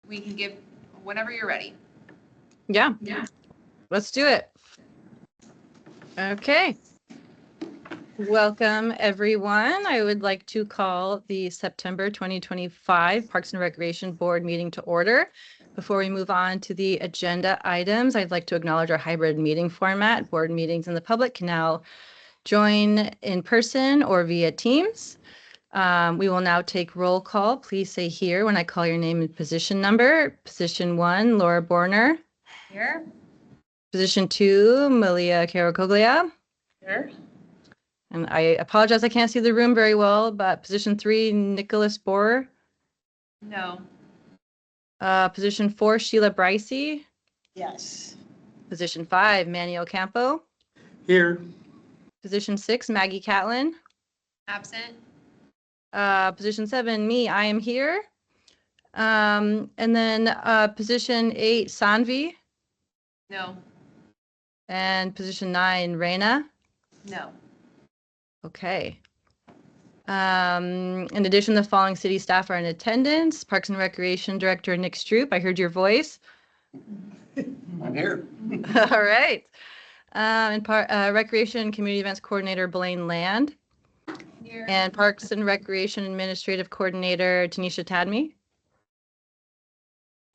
we can give whenever you're ready. Yeah. Let's do it. Okay. Welcome, everyone. I would like to call the September 2025 Parks and Recreation Board meeting to order. Before we move on to the agenda items, I'd like to acknowledge our hybrid meeting format. Board meetings and the public can now join in person or via Teams. We will now take roll call. Please say here when I call your name and position number. Position 1, Laura Borner. Here. Position 2, Malia Caracoglia. Here. And I apologize, I can't see the room very well, but position 3, Nicholas Borer. No. Position 4, Sheila Bricey. Yes. Position 5, Manny Ocampo. Here. Position 6, Maggie Catlin. Absent. Position 7, me, I am here. And then position 8, Sanvi. No. And position 9, Reina. No. Okay. In addition, the following city staff are in attendance. Parks and Recreation Director Nick Stroop, I heard your voice. I'm here. All right. And Recreation and Community Events Coordinator Blaine Land. Here. And Parks and Recreation Administrative Coordinator Tanisha Tadme.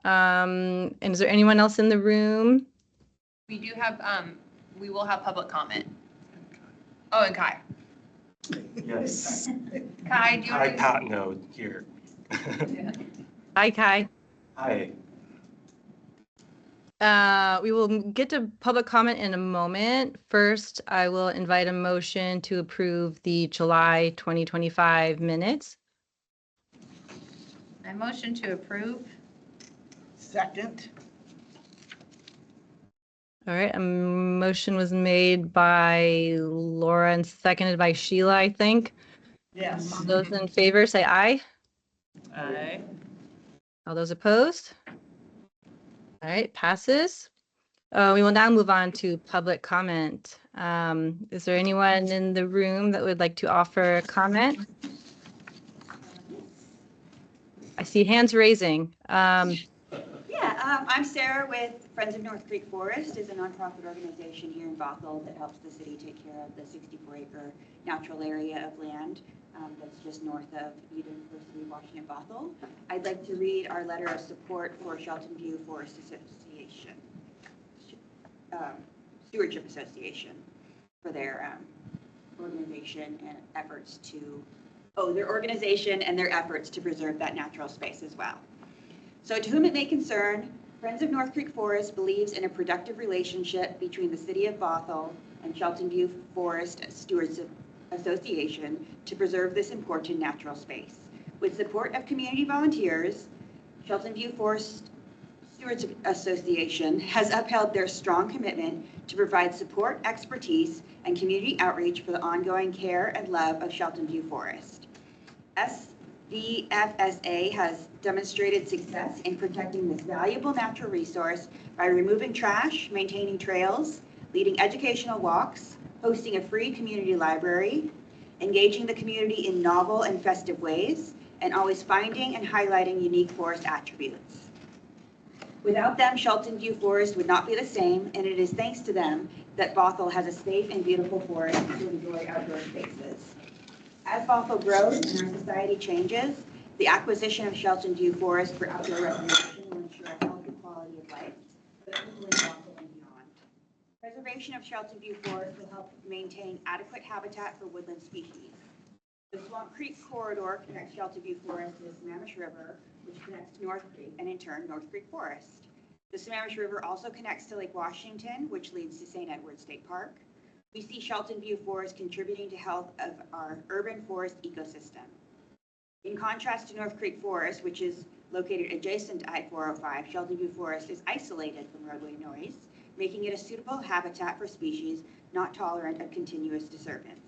And is there anyone else in the room? We do have, we will have public comment. Oh, and Kai. Yes. Kai, do you Hi, want Patneaude here. Hi, Kai. Hi. We will get to public comment in a moment. First, I will invite a motion to approve the July 2025 minutes. I motion to approve. Second. All right, a motion was made by Laura and seconded by Sheila, I think. Yes. All those in favor say aye. Aye. All those opposed? All right, passes. We will now move on to public comment. Is there anyone in the room that would like to offer a comment? I see hands raising. I'm Sarah with Friends of North Creek Forest, is a nonprofit organization here in Bothell that helps the city take care of the 64-acre natural area of land that's just north of University of Washington, Bothell. I'd like to read our letter of support for Shelton View Forest Association, Stewardship Association, for their organization and efforts to, their organization and their efforts to preserve that natural space as well. So to whom it may concern, Friends of North Creek Forest believes in a productive relationship between the City of Bothell and Shelton View Forest Stewards Association to preserve this important natural space. With support of community volunteers, Shelton View Forest Stewards Association has upheld their strong commitment to provide support, expertise, and community outreach for the ongoing care and love of Shelton View Forest. The FSA has demonstrated success in protecting this valuable natural resource by removing trash, maintaining trails, leading educational walks, hosting a free community library, engaging the community in novel and festive ways, and always finding and highlighting unique forest attributes. Without them, Shelton View Forest would not be the same, and it is thanks to them that Bothell has a safe and beautiful forest to enjoy outdoor spaces. As Bothell grows and our society changes, the acquisition of Shelton View Forest for outdoor recreation will ensure a healthy quality of life for the people in Bothell and beyond. Preservation of Shelton View Forest will help maintain adequate habitat for woodland species. The Swamp Creek corridor connects Shelton View Forest to the Sammamish River, which connects to North Creek, and in turn, North Creek Forest. The Sammamish River also connects to Lake Washington, which leads to St. Edward State Park. We see Shelton View Forest contributing to health of our urban forest ecosystem. In contrast to North Creek Forest, which is located adjacent to I-405, Shelton View Forest is isolated from roadway noise, making it a suitable habitat for species not tolerant of continuous disturbance.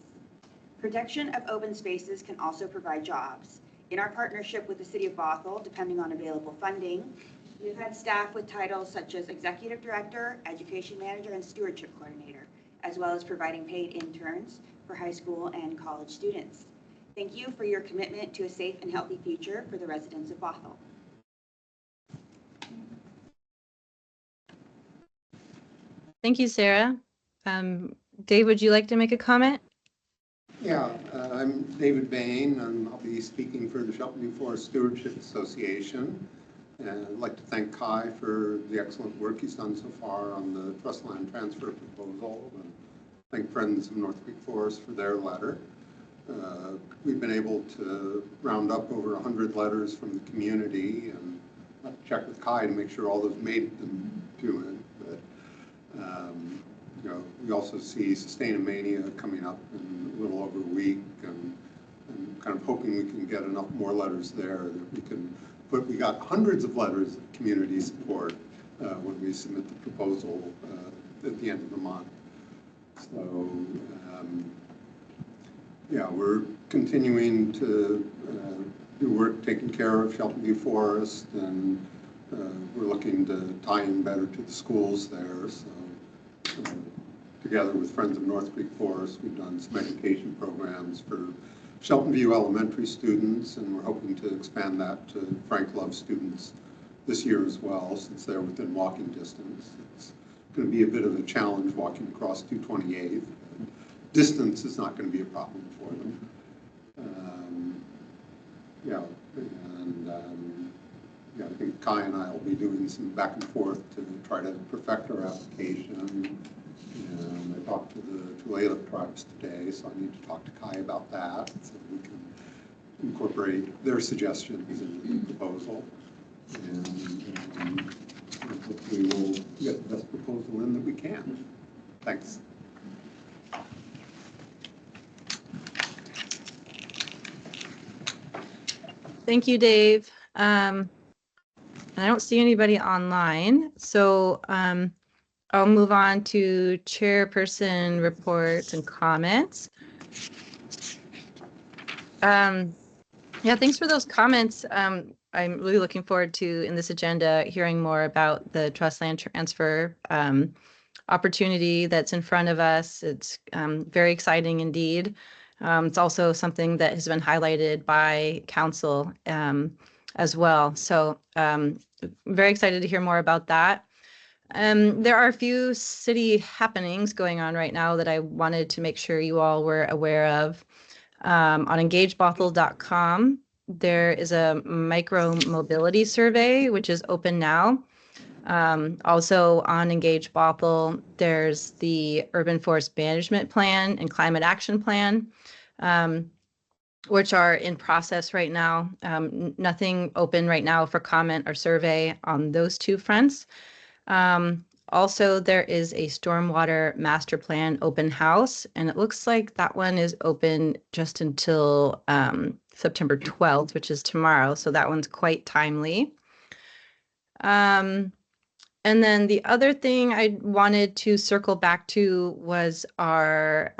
Protection of open spaces can also provide jobs. In our partnership with the City of Bothell, depending on available funding, we've had staff with titles such as Executive Director, Education Manager, and Stewardship Coordinator, as well as providing paid interns for high school and college students. Thank you for your commitment to a safe and healthy future for the residents of Bothell. Thank you, Sarah. Dave, would you like to make a comment? Yeah, I'm David Bain, and I'll be speaking for the Shelton View Forest Stewardship Association. And I'd like to thank Kai for the excellent work he's done so far on the trust land transfer proposal, and thank Friends of North Creek Forest for their letter. We've been able to round up over 100 letters from the community, and I'll check with Kai to make sure all those made them to him. But you know, we also see Sustainamania coming up in a little over a week, and I'm kind of hoping we can get enough more letters there that we can put. We got hundreds of letters of community support when we submit the proposal at the end of the month. So yeah, we're continuing to do work taking care of Shelton View Forest, and we're looking to tie in better to the schools there. So together with Friends of North Creek Forest, we've done some education programs for Shelton View elementary students, and we're hoping to expand that to Frank Love students this year as well, since they're within walking distance. It's going to be a bit of a challenge walking across 228th. Distance is not going to be a problem for them. Yeah, and yeah, I think Kai and I will be doing some back and forth to try to perfect our application. And I talked to the Tulalip tribes today, so I need to talk to Kai about that so we can incorporate their suggestions into the proposal. And hopefully we'll get the best proposal in that we can. Thanks. Thank you, Dave. I don't see anybody online, so I'll move on to chairperson reports and comments. Yeah, thanks for those comments. I'm really looking forward to, in this agenda, hearing more about the trust land transfer opportunity that's in front of us. It's very exciting indeed. It's also something that has been highlighted by council as well. So very excited to hear more about that. There are a few city happenings going on right now that I wanted to make sure you all were aware of. On engagebothell.com, there is a micro mobility survey, which is open now. Also on Engage Bothell, there's the Urban Forest Management Plan and Climate Action Plan, which are in process right now. Nothing open right now for comment or survey on those two fronts. Also, there is a Stormwater Master Plan open house, and it looks like that one is open just until September 12th, which is tomorrow. So that one's quite timely. And then the other thing I wanted to circle back to was our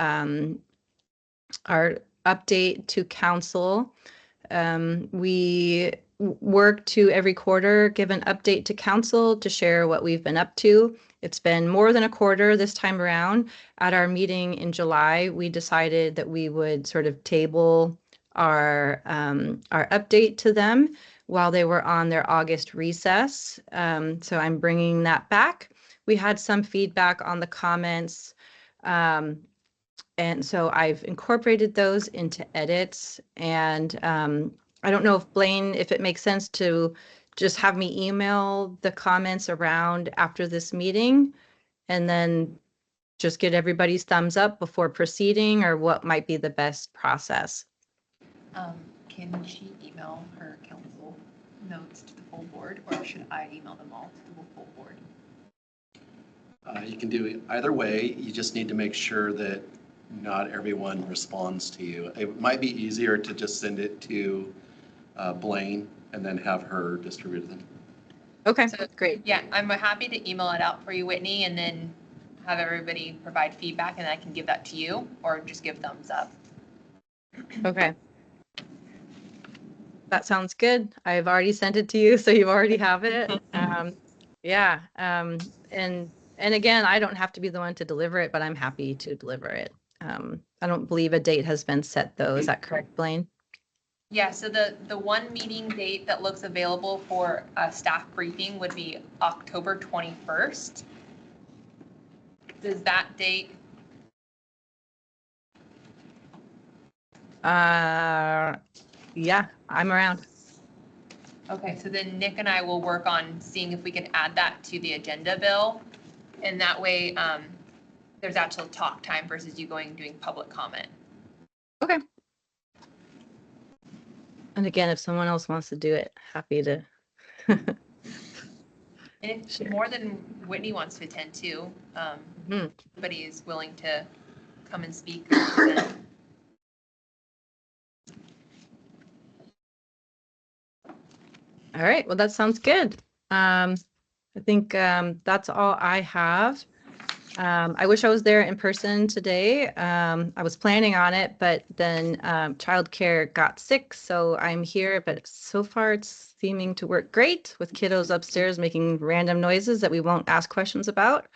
update to council. We work to every quarter give an update to council to share what we've been up to. It's been more than a quarter this time around. At our meeting in July, we decided that we would sort of table our update to them while they were on their August recess. So I'm bringing that back. We had some feedback on the comments, and so I've incorporated those into edits. And I don't know if Blaine, if it makes sense to just have me email the comments around after this meeting and then just get everybody's thumbs up before proceeding, or what might be the best process. Can she email her council notes to the full board, or should I email them all to the full board? You can do it either way. You just need to make sure that not everyone responds to you. It might be easier to just send it to Blaine and then have her distribute them. Okay, So, great. Yeah, I'm happy to email it out for you, Whitney, and then have everybody provide feedback, and I can give that to you, or just give thumbs up. Okay. That sounds good. I've already sent it to you, so you already have it. Yeah. And again, I don't have to be the one to deliver it, but I'm happy to deliver it. I don't believe a date has been set though. Is that correct, Blaine? Yeah, so the one meeting date that looks available for a staff briefing would be October 21st. Does that date, Yeah, I'm around. okay, so then Nick and I will work on seeing if we can add that to the agenda, Bill. And that way, there's actual talk time versus you going and doing public comment. Okay. And again, if someone else wants to do it, happy to. And if Sure. more than Whitney wants to attend too, Mhm. everybody is willing to come and speak or present. All right, well, that sounds good. I think that's all I have. I wish I was there in person today. I was planning on it, but then childcare got sick, so I'm here. But so far, it's seeming to work great with kiddos upstairs making random noises that we won't ask questions about.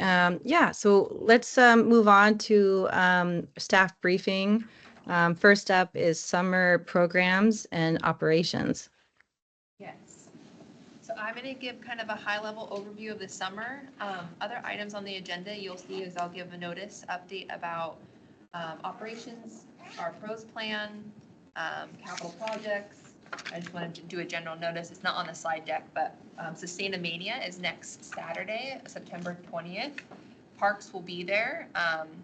Yeah, so let's move on to staff briefing. First up is summer programs and operations. Yes. So I'm going to give kind of a high-level overview of the summer. Other items on the agenda you'll see is I'll give a notice update about operations, our pros plan, capital projects. I just wanted to do a general notice. It's not on the slide deck, but Sustainamania is next Saturday, September 20th. Parks will be there,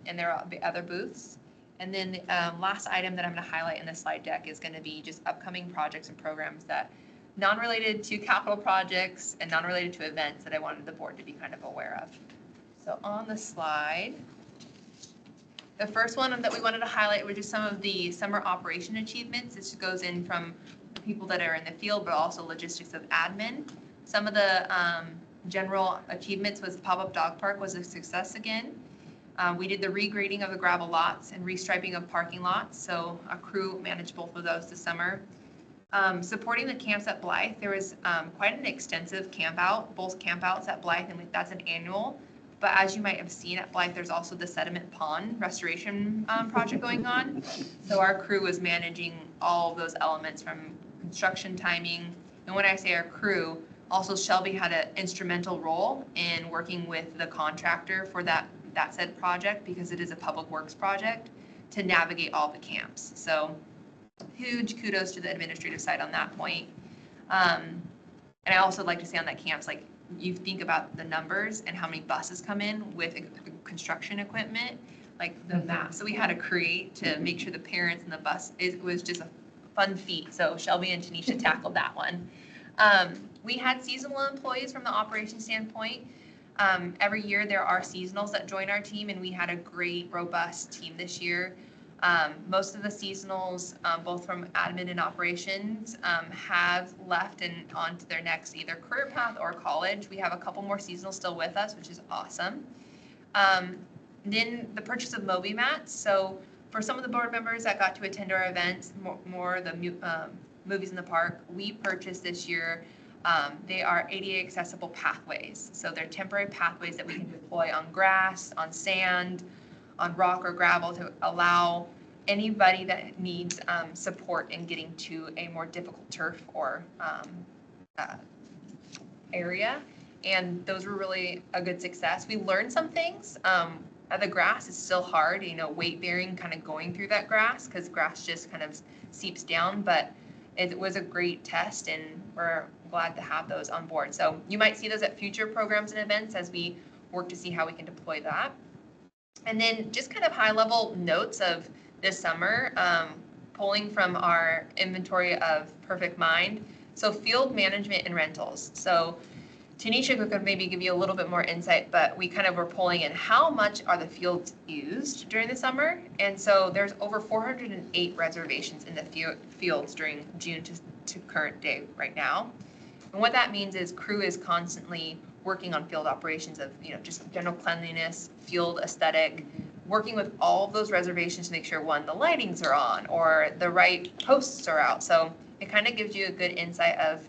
and there will be other booths. And then the last item that I'm going to highlight in the slide deck is going to be just upcoming projects and programs that non-related to capital projects and non-related to events that I wanted the board to be kind of aware of. So on the slide, the first one that we wanted to highlight was just some of the summer operation achievements. This goes in from people that are in the field, but also logistics of admin. Some of the general achievements was the pop-up dog park was a success again. We did the regrading of the gravel lots and restriping of parking lots. So a crew managed both of those this summer. Supporting the camps at Blythe, there was quite an extensive camp out, both camp outs at Blythe, and that's an annual. But as you might have seen at Blythe, there's also the sediment pond restoration project going on. So our crew was managing all of those elements from construction timing. And when I say our crew, also Shelby had an instrumental role in working with the contractor for that said project, because it is a public works project, to navigate all the camps. So huge kudos to the administrative side on that point. And I also like to say on that camps, like you think about the numbers and how many buses come in with construction equipment, like the map. So we had to create to make sure the parents and the bus, it was just a fun feat. So Shelby and Tanisha tackled that one. We had seasonal employees from the operation standpoint. Every year there are seasonals that join our team, and we had a great, robust team this year. Most of the seasonals, both from admin and operations, have left and on to their next either career path or college. We have a couple more seasonals still with us, which is awesome. Then the purchase of Moby mats. So for some of the board members that got to attend our events, more of the movies in the park, we purchased this year. They are ADA accessible pathways. So they're temporary pathways that we can deploy on grass, on sand, on rock or gravel to allow anybody that needs support in getting to a more difficult turf or area. And those were really a good success. We learned some things. The grass is still hard, weight bearing, kind of going through that grass, because grass just kind of seeps down, but it was a great test, and we're glad to have those on board. So you might see those at future programs and events as we work to see how we can deploy that. And then just kind of high level notes of this summer, pulling from our inventory of Perfect Mind. So field management and rentals. So Tanisha could maybe give you a little bit more insight, but we kind of were pulling in how much are the fields used during the summer. And so there's over 408 reservations in the fields during June to current day right now. And what that means is crew is constantly working on field operations of, just general cleanliness, field aesthetic, working with all of those reservations to make sure, one, the lightings are on or the right posts are out. So it kind of gives you a good insight of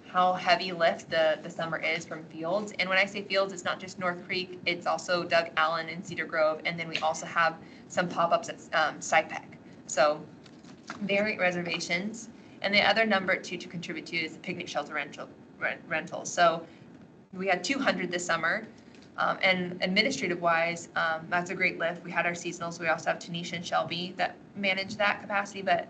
how heavy lift the summer is from fields. And when I say fields, it's not just North Creek, it's also Doug Allen and Cedar Grove. And then we also have some pop-ups at SciPec. So varied reservations. And the other number to contribute to is the picnic shelter rentals. So we had 200 this summer. And administrative wise, that's a great lift. We had our seasonals. We also have Tanisha and Shelby that manage that capacity, but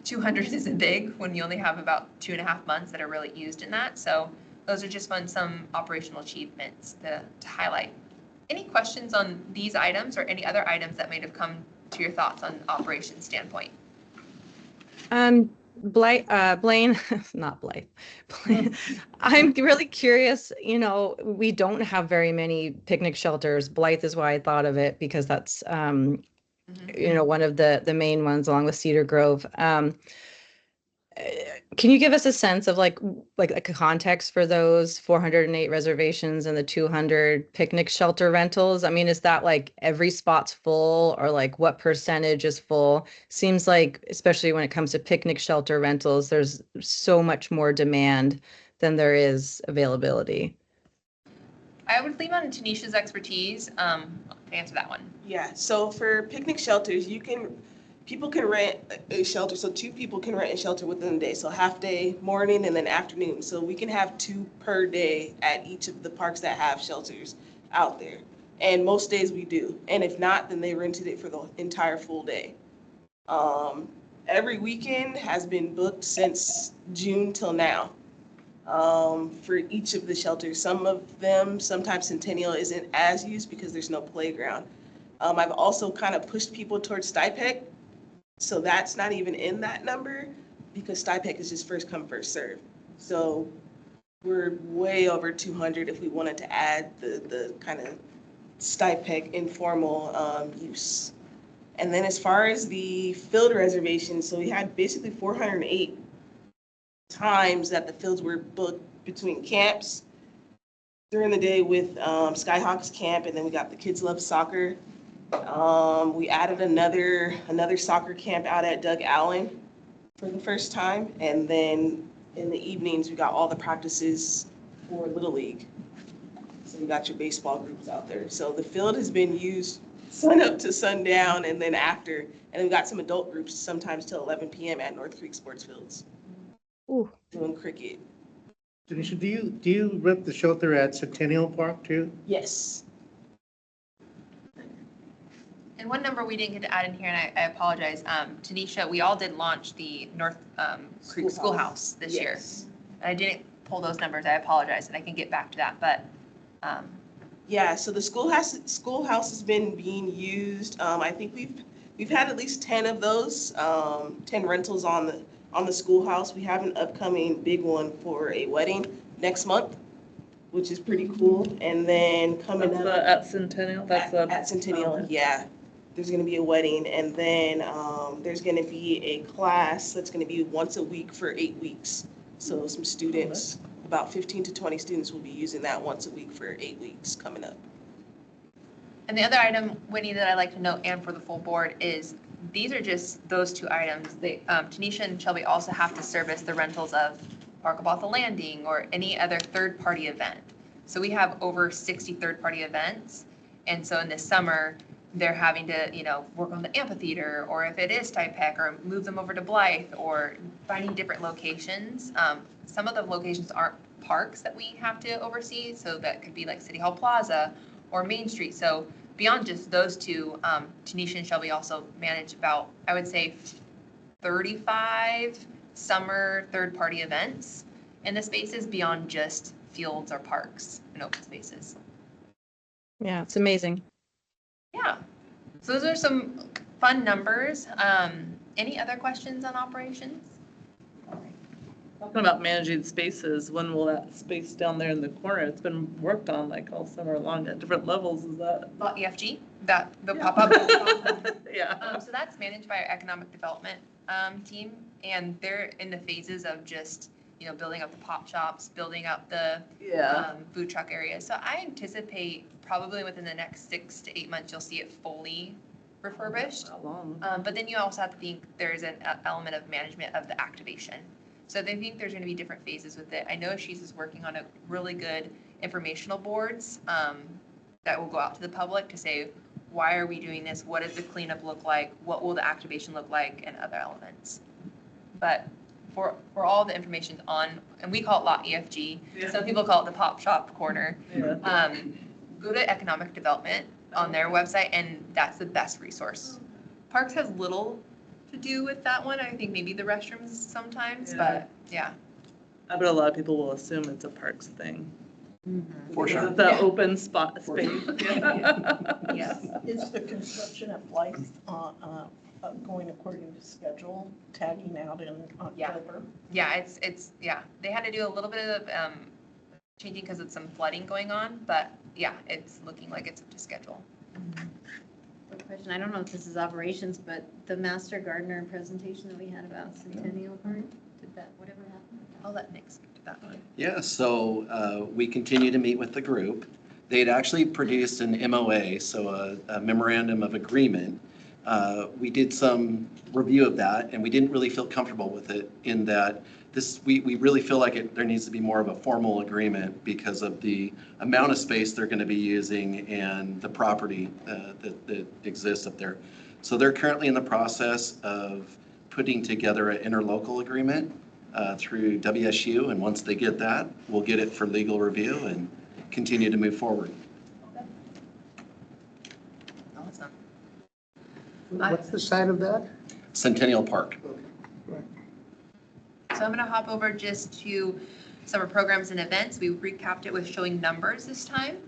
200 isn't big when you only have about 2.5 months that are really used in that. So those are just some operational achievements to highlight. Any questions on these items or any other items that might have come to your thoughts on operations standpoint? Blaine, not Blythe. Blaine, I'm really curious, we don't have very many picnic shelters. Blythe is why I thought of it because that's, one of the main ones along with Cedar Grove. Can you give us a sense of like a context for those 408 reservations and the 200 picnic shelter rentals? I mean, is that like every spot's full or like what percentage is full? Seems like, especially when it comes to picnic shelter rentals, there's so much more demand than there is availability. I would lean on Tanisha's expertise to answer that one. Yeah, so for picnic shelters, people can rent a shelter, so 2 people can rent a shelter within the day, so half day, morning, and then afternoon. So we can have 2 per day at each of the parks that have shelters out there. And most days we do. And if not, then they rented it for the entire full day. Every weekend has been booked since June till now. For each of the shelters. Some of them, sometimes Centennial isn't as used because there's no playground. I've also kind of pushed people towards STIPEC. So that's not even in that number because STIPEC is just first come, first serve. So we're way over 200 if we wanted to add the kind of STIPEC informal use. And then as far as the field reservations, so we had basically 408 times that the fields were booked between camps during the day with Skyhawks camp, and then we got the Kids Love Soccer. We added another soccer camp out at Doug Allen for the first time, and then in the evenings we got all the practices for Little League. So we got your baseball groups out there. So the field has been used sun up to sundown, and then after, and we got some adult groups sometimes till 11 p.m. at North Creek Sports Fields. Ooh. Doing cricket. Tanisha, do you rent the shelter at Centennial Park too? Yes. And one number we didn't get to add in here, and I apologize, Tanisha, we all did launch the North Creek Schoolhouse this year. Yes. And I didn't pull those numbers, I apologize, and I can get back to that, but. Yeah, so the schoolhouse has been being used. I think we've had at least 10 of those, 10 rentals on the schoolhouse. We have an upcoming big one for a wedding next month, which is pretty cool. And then coming up At Centennial? at Centennial, yeah. There's going to be a wedding, and then there's going to be a class that's going to be once a week for 8 weeks. So some students, about 15 to 20 students will be using that once a week for 8 weeks coming up. And the other item, Winnie, that I like to note, and for the full board, is these are just those 2 items. Tanisha and Shelby also have to service the rentals of Park of Bothell Landing or any other third-party event. So we have over 60 third-party events. And so in this summer, they're having to, work on the amphitheater, or if it is STIPEC, or move them over to Blythe, or finding different locations. Some of the locations aren't parks that we have to oversee, so that could be like City Hall Plaza or Main Street. So beyond just those 2, Tanisha and Shelby also manage about, I would say, 35 summer third-party events in the spaces beyond just fields or parks and open spaces. Yeah, it's amazing. Yeah, so those are some fun numbers. Any other questions on operations? Talking about managing spaces, when will that space down there in the corner, it's been worked on like all summer long at different levels, is that? Well, EFG, the pop-up. Yeah. So that's managed by our economic development team, and they're in the phases of just, building up the pop shops, building up the food truck areas. So I anticipate probably within the next 6 to 8 months, you'll see it fully refurbished. How long? But then you also have to think there's an element of management of the activation. So they think there's going to be different phases with it. I know she's is working on a really good informational boards that will go out to the public to say, why are we doing this? What does the cleanup look like? What will the activation look like? And other elements. But for all the information on, and we call it Lot EFG. Some people call it the Pop Shop Corner. Yeah. Go to Economic Development on their website, and that's the best resource. Parks has little to do with that one. I think maybe the restrooms sometimes, but yeah. I bet a lot of people will assume it's a parks thing. For Because sure. it's that open spot For space. Yes. Is the construction of lights going according to schedule, tagging out in October? Yeah, it's yeah. They had to do a little bit of changing because of some flooding going on, but yeah, it's looking like it's up to schedule. Quick question, I don't know if this is operations, but the master gardener presentation that we had about Centennial Park, whatever happened? I'll let Nick speak to that one. Yeah, so we continue to meet with the group. They had actually produced an MOA, so a memorandum of agreement. We did some review of that, and we didn't really feel comfortable with it in that we really feel like there needs to be more of a formal agreement because of the amount of space they're going to be using and the property that exists up there. So they're currently in the process of putting together an interlocal agreement through WSU, and once they get that, we'll get it for legal review and continue to move forward. Awesome. What's the site of that? Centennial Park. So I'm going to hop over just to summer programs and events. We recapped it with showing numbers this time.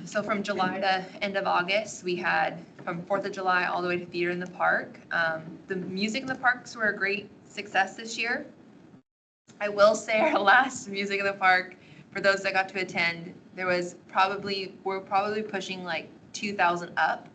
So from July to end of August, we had from 4th of July all the way to Theater in the Park. The music in the parks were a great success this year. I will say our last music in the park, for those that got to attend, we're probably pushing like 2,000 up.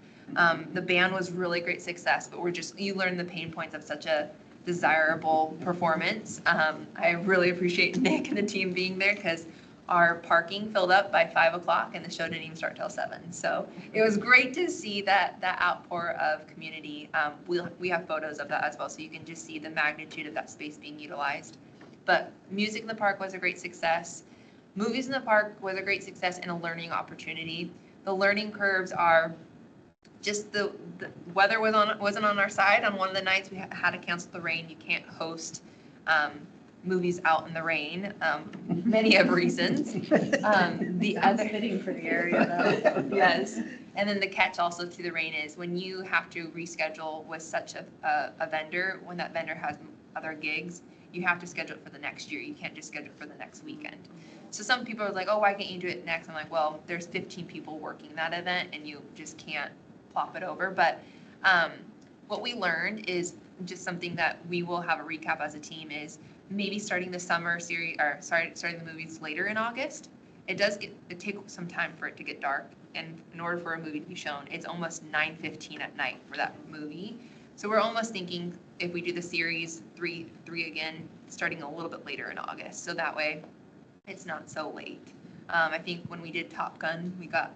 The band was really great success, but you learn the pain points of such a desirable performance. I really appreciate Nick and the team being there because our parking filled up by 5 o'clock and the show didn't even start till 7. So it was great to see that outpour of community. We have photos of that as well, so you can just see the magnitude of that space being utilized. But music in the park was a great success. Movies in the park was a great success and a learning opportunity. The learning curves are just the weather wasn't on our side. On one of the nights we had to cancel the rain. You can't host movies out in the rain. Many of reasons. The other Fitting for the area though. yes. And then the catch also to the rain is when you have to reschedule with such a vendor, when that vendor has other gigs, you have to schedule it for the next year. You can't just schedule it for the next weekend. So some people are like, oh, why can't you do it next? I'm like, well, there's 15 people working that event and you just can't plop it over. But what we learned is just something that we will have a recap as a team is maybe starting the summer series, or starting the movies later in August. It takes some time for it to get dark. And in order for a movie to be shown, it's almost 9:15 at night for that movie. So we're almost thinking if we do the series three again, starting a little bit later in August. So that way it's not so late. I think when we did Top Gun, we got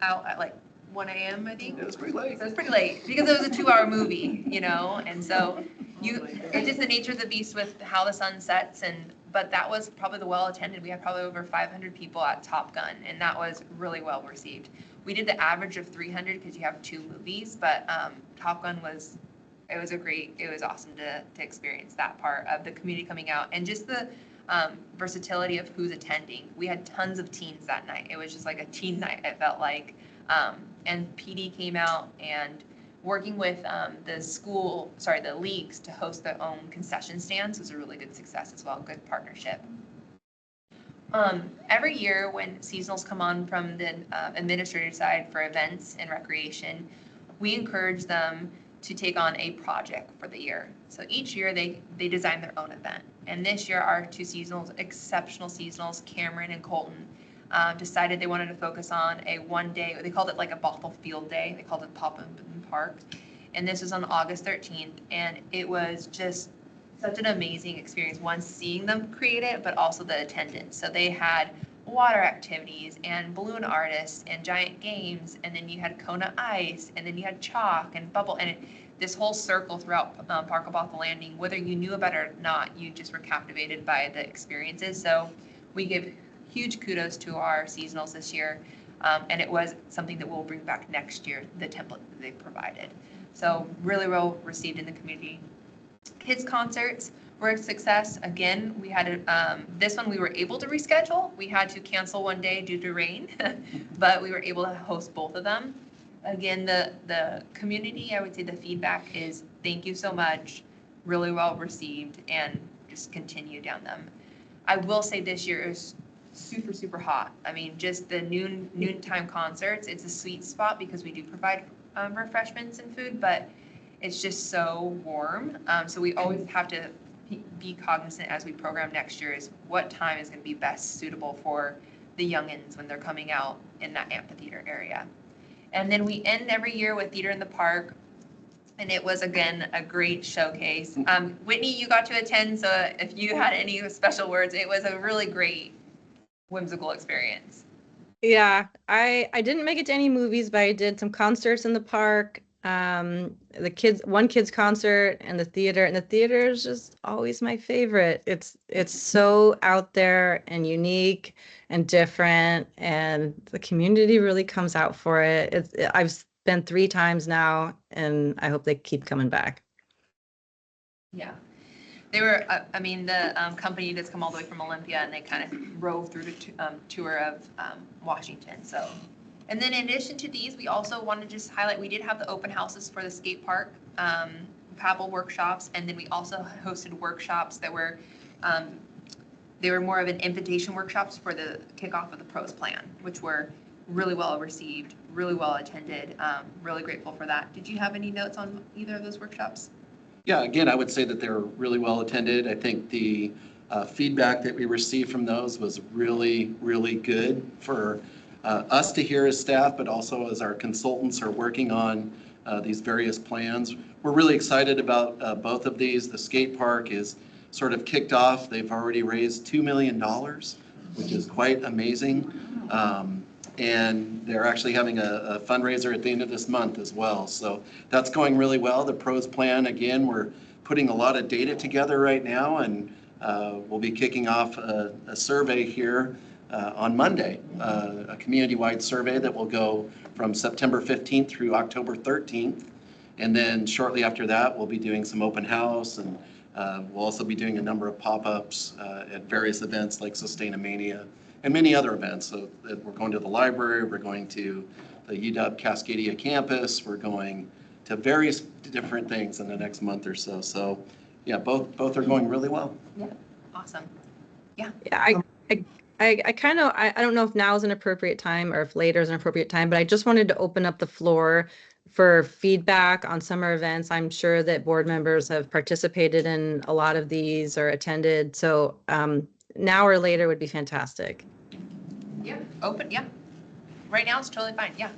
out at like 1 a.m. I think. It was pretty late. So it's pretty late because it was a 2-hour movie, and so it's just the nature of the beast with how the sun sets, but that was probably the well attended. We had probably over 500 people at Top Gun, and that was really well received. We did the average of 300 because you have 2 movies, but Top Gun was awesome to experience that part of the community coming out and just the versatility of who's attending. We had tons of teens that night. It was just like a teen night, it felt like. And PD came out and working with the leagues to host their own concession stands was a really good success as well, good partnership. Every year when seasonals come on from the administrative side for events and recreation, we encourage them to take on a project for the year. So each year they design their own event. And this year our 2 seasonals, exceptional seasonals, Cameron and Colton, decided they wanted to focus on a 1-day, they called it like a Bothell field day. They called it Pop in Park. And this was on August 13th. And it was just such an amazing experience, one, seeing them create it, but also the attendance. So they had water activities and balloon artists and giant games, and then you had Kona ice, and then you had chalk and bubble, and this whole circle throughout Park of Bothell Landing, whether you knew about it or not, you just were captivated by the experiences. So we give huge kudos to our seasonals this year, and it was something that we'll bring back next year, the template that they provided. So really well received in the community. Kids concerts were a success. Again, we had this one we were able to reschedule. We had to cancel one day due to rain, but we were able to host both of them. Again, the community, I would say the feedback is thank you so much, really well received, and just continue down them. I will say this year is super, super hot. I mean, just the noontime concerts, it's a sweet spot because we do provide refreshments and food, but it's just so warm. So we always have to be cognizant as we program next year is what time is going to be best suitable for the youngins when they're coming out in that amphitheater area. And then we end every year with Theater in the Park. And it was, again, a great showcase. Whitney, you got to attend, so if you had any special words, it was a really great, whimsical experience. Yeah, I didn't make it to any movies, but I did some concerts in the park. One kids concert and the theater is just always my favorite. It's so out there and unique and different, and the community really comes out for it. I've been 3 times now, and I hope they keep coming back. Yeah. They were, I mean, the company does come all the way from Olympia, and they kind of rove through the tour of Washington. So, and then in addition to these, we also want to just highlight, we did have the open houses for the skate park, paddle workshops, and then we also hosted workshops that were, they were more of an invitation workshops for the kickoff of the pros plan, which were really well received, really well attended, really grateful for that. Did you have any notes on either of those workshops? Yeah, again, I would say that they were really well attended. I think the feedback that we received from those was really, really good for us to hear as staff, but also as our consultants are working on these various plans. We're really excited about both of these. The skate park is sort of kicked off. They've already raised $2 million, which is quite amazing. And they're actually having a fundraiser at the end of this month as well. So that's going really well. The pros plan, again, we're putting a lot of data together right now, and we'll be kicking off a survey here on Monday, a community-wide survey that will go from September 15th through October 13th. And then shortly after that, we'll be doing some open house, and we'll also be doing a number of pop-ups at various events like Sustainamania and many other events. So we're going to the library, we're going to the UW Cascadia campus, we're going to various different things in the next month or so. So yeah, both are going really well. Yeah, awesome. Yeah. Yeah, I kind of, I don't know if now is an appropriate time or if later is an appropriate time, but I just wanted to open up the floor for feedback on summer events. I'm sure that board members have participated in a lot of these or attended. So now or later would be fantastic. Yeah, open, yeah. Right now it's totally fine, yeah.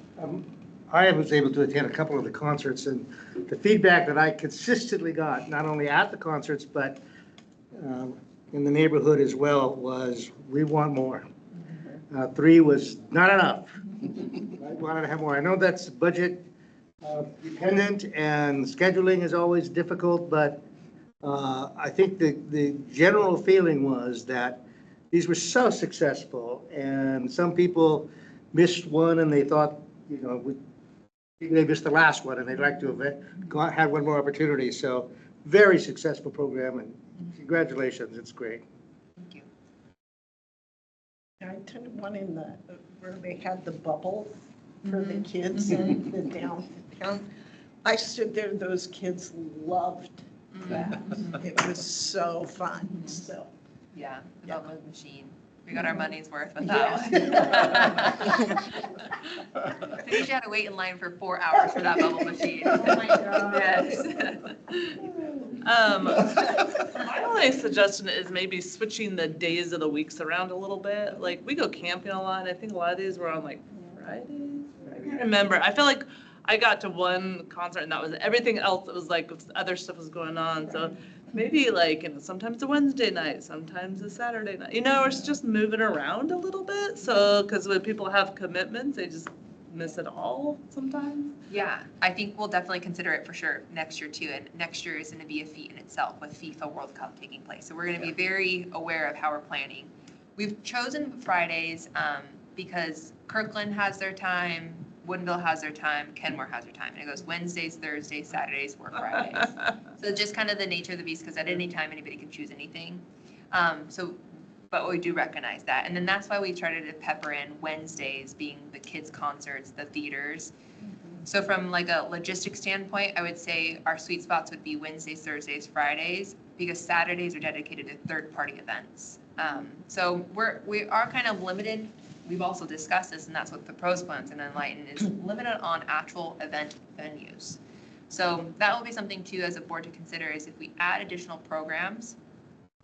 I was able to attend a couple of the concerts, and the feedback that I consistently got, not only at the concerts, but in the neighborhood as well, was we want more. 3 was not enough. I wanted to have more. I know that's budget dependent, and scheduling is always difficult, but I think the general feeling was that these were so successful, and some people missed one and they thought, you know, they missed the last one and they'd like to have had one more opportunity. So very successful program, and congratulations, it's great. Thank you. I attended one in where they had the bubble for the kids in the downtown. I stood there, those kids loved that. It was so fun, so. Yeah, the bubble machine. We got our money's worth with that one. I think you had to wait in line for 4 hours for that bubble machine. Oh my God. Yes. My only suggestion is maybe switching the days of the weeks around a little bit. Like, we go camping a lot, and I think a lot of these were on like Fridays. I can't remember. I feel like I got to one concert and that was it. Everything else, it was like other stuff was going on. So maybe like, you know, sometimes a Wednesday night, sometimes a Saturday night, you know, it's just moving around a little bit. So, because when people have commitments, they just miss it all sometimes. Yeah, I think we'll definitely consider it for sure next year too. And next year is going to be a feat in itself with FIFA World Cup taking place. So we're going to be very aware of how we're planning. We've chosen Fridays because Kirkland has their time, Woodinville has their time, Kenmore has their time. And it goes Wednesdays, Thursdays, Saturdays, or Fridays. So just kind of the nature of the beast, because at any time, anybody can choose anything. But we do recognize that. And then that's why we tried to pepper in Wednesdays being the kids' concerts, the theaters. So from like a logistics standpoint, I would say our sweet spots would be Wednesdays, Thursdays, Fridays, because Saturdays are dedicated to third-party events. So we are kind of limited. We've also discussed this, and that's what the pros, cons, and Enlighten is limited on actual event venues. So that will be something too as a board to consider is if we add additional programs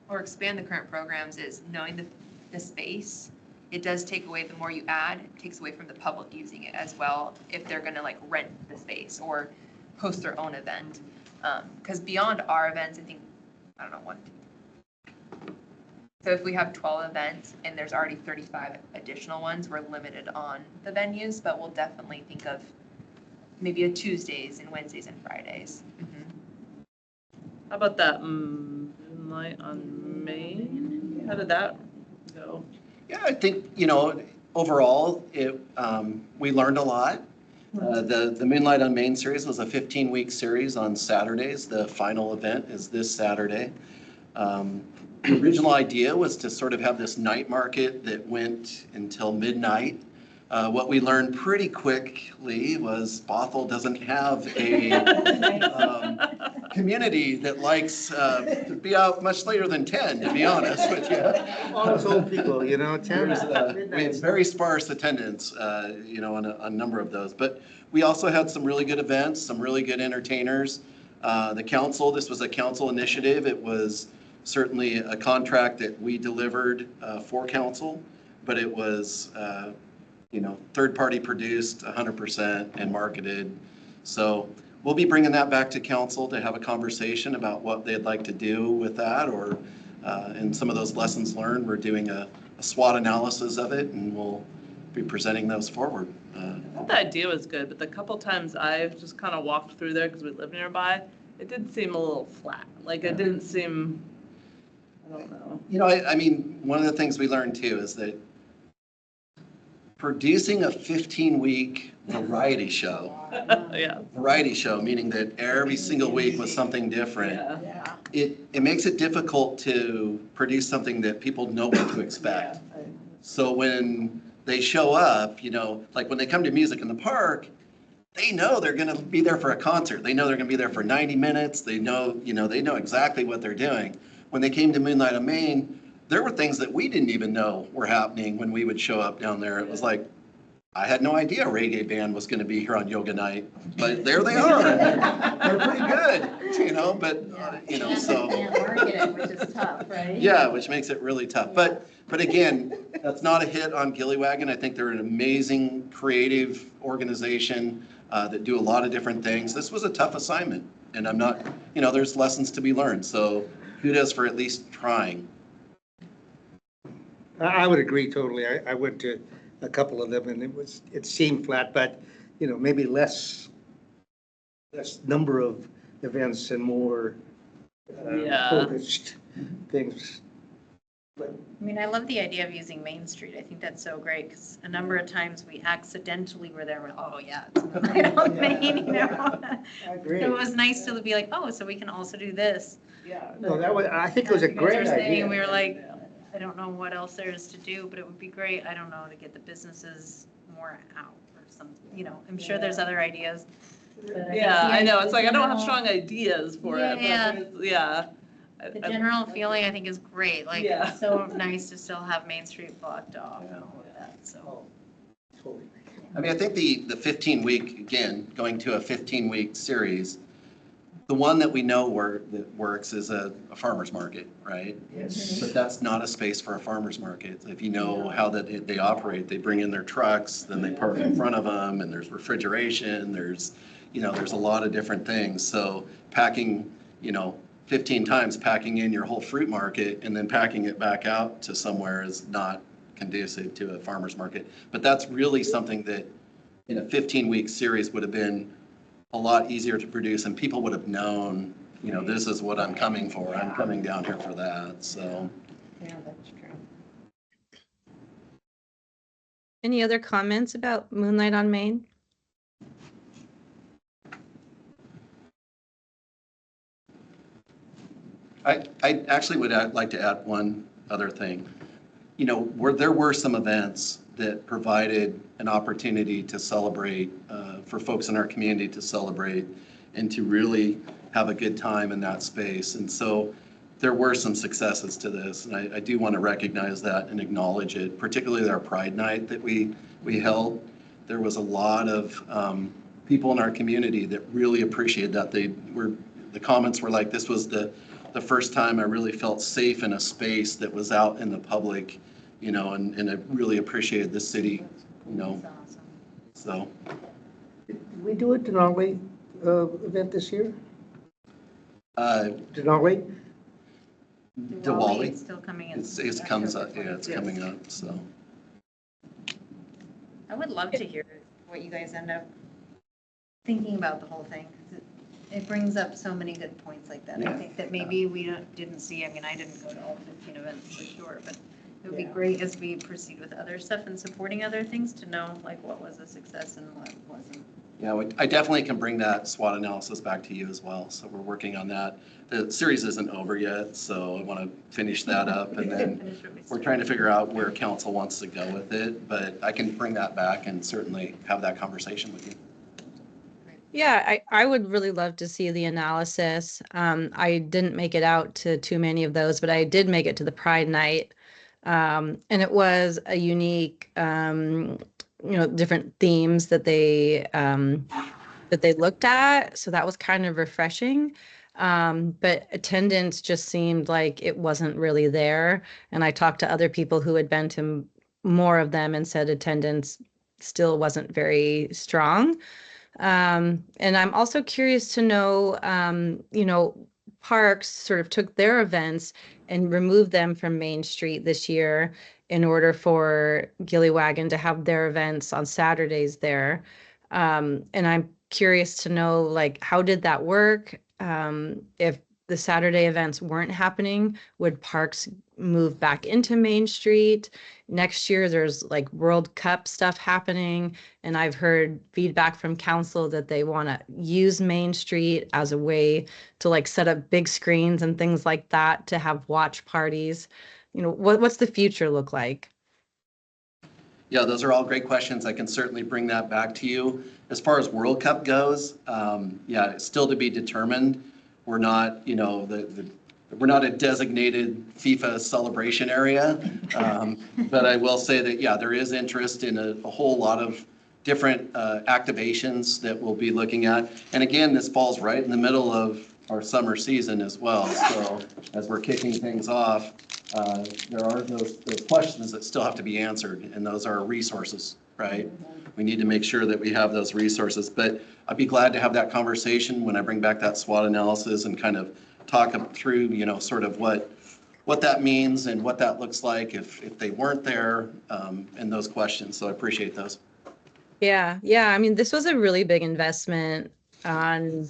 or expand the current programs is knowing the space. It does take away, the more you add, it takes away from the public using it as well if they're gonna like rent the space or host their own event. Because beyond our events, I think, I don't know, 1, 2. So if we have 12 events and there's already 35 additional ones, we're limited on the venues, but we'll definitely think of maybe a Tuesdays and Wednesdays and Fridays. How about that Moonlight on Main? How did that go? Yeah, I think, overall, we learned a lot. The Moonlight on Main series was a 15-week series on Saturdays. The final event is this Saturday. The original idea was to sort of have this night market that went until midnight. What we learned pretty quickly was Bothell doesn't have a community that likes to be out much later than 10, to be honest with you. All those old people, 10. We had very sparse attendance, on a number of those. But we also had some really good events, some really good entertainers. The council, this was a council initiative. It was certainly a contract that we delivered for council, but it was, third-party produced 100% and marketed. So we'll be bringing that back to council to have a conversation about what they'd like to do with that, or and some of those lessons learned. We're doing a SWOT analysis of it, and we'll be presenting those forward. I thought the idea was good, but the couple times I've just kind of walked through there because we live nearby, it did seem a little flat. Like it didn't seem, I don't know. I mean, one of the things we learned too is that producing a 15-week variety show, meaning that every single week was something different, it makes it difficult to produce something that people know what to expect. So when they show up, like when they come to Music in the Park, they know they're going to be there for a concert. They know they're going to be there for 90 minutes. They know, they know exactly what they're doing. When they came to Moonlight on Main, there were things that we didn't even know were happening when we would show up down there. It was like, I had no idea a reggae band was going to be here on yoga night, but there they are. They're pretty good, but, so. Can't market it, which is tough, right? Yeah, which makes it really tough. But again, that's not a hit on Gillywagon. I think they're an amazing, creative organization that do a lot of different things. This was a tough assignment, and I'm not, there's lessons to be learned. So kudos for at least trying. I would agree totally. I went to a couple of them and it seemed flat, but, maybe less number of events and more focused things. But I mean, I love the idea of using Main Street. I think that's so great because a number of times we accidentally were there. Oh yeah, it's right on Main. I agree. So it was nice to be like, oh, so we can also do this. Yeah, no, I think it was a great idea. We were like, I don't know what else there is to do, but it would be great. I don't know, to get the businesses more out or something. I'm sure there's other ideas. I know. It's like I don't have strong ideas for it. But the general feeling I think is great. Like it's so nice to still have Main Street blocked off and all of that. So. Totally. I mean, I think the 15-week, again, going to a 15-week series, the one that we know that works is a farmer's market, right? Yes. But that's not a space for a farmer's market. If you know how they operate, they bring in their trucks, then they park in front of them, and there's refrigeration, there's a lot of different things. So packing, 15 times packing in your whole fruit market and then packing it back out to somewhere is not conducive to a farmer's market. But that's really something that in a 15-week series would have been a lot easier to produce, and people would have known, this is what I'm coming for. I'm coming down here for that. So. Yeah, that's true. Any other comments about Moonlight on Main? I actually would like to add one other thing. You know, there were some events that provided an opportunity to celebrate, for folks in our community to celebrate and to really have a good time in that space. And so there were some successes to this, and I do want to recognize that and acknowledge it, particularly our Pride Night that we held. There was a lot of people in our community that really appreciated that. The comments were like, this was the first time I really felt safe in a space that was out in the public, you know, and I really appreciated the city, you know, so. Did we do a Denali event this year? Denali? Diwali. It's still coming in. It comes up, yeah, it's coming up, so. I would love to hear what you guys end up thinking about the whole thing. 'Cause it brings up so many good points like that. I think that maybe we didn't see. I mean, I didn't go to all 15 events for sure, but it would be great as we proceed with other stuff and supporting other things to know like what was a success and what wasn't. Yeah, I definitely can bring that SWOT analysis back to you as well. So we're working on that. The series isn't over yet, so I want to finish that up. And then we're trying to figure out where council wants to go with it. But I can bring that back and certainly have that conversation with you. Yeah, I would really love to see the analysis. I didn't make it out to too many of those, but I did make it to the Pride Night. And it was a unique, different themes that they looked at. So that was kind of refreshing. But attendance just seemed like it wasn't really there. And I talked to other people who had been to more of them and said attendance still wasn't very strong. And I'm also curious to know, parks sort of took their events and removed them from Main Street this year in order for Gillywagon to have their events on Saturdays there. And I'm curious to know, like, how did that work? If the Saturday events weren't happening, would parks move back into Main Street? Next year, there's like World Cup stuff happening, and I've heard feedback from council that they want to use Main Street as a way to like set up big screens and things like that to have watch parties. What's the future look like? Yeah, those are all great questions. I can certainly bring that back to you. As far as World Cup goes, yeah, it's still to be determined. We're not, we're not a designated FIFA celebration area. But I will say that, yeah, there is interest in a whole lot of different activations that we'll be looking at. And again, this falls right in the middle of our summer season as well. So as we're kicking things off, there are those questions that still have to be answered, and those are resources, right? We need to make sure that we have those resources. But I'd be glad to have that conversation when I bring back that SWOT analysis and kind of talk through, sort of what that means and what that looks like if they weren't there, and those questions. So I appreciate those. Yeah. I mean, this was a really big investment on,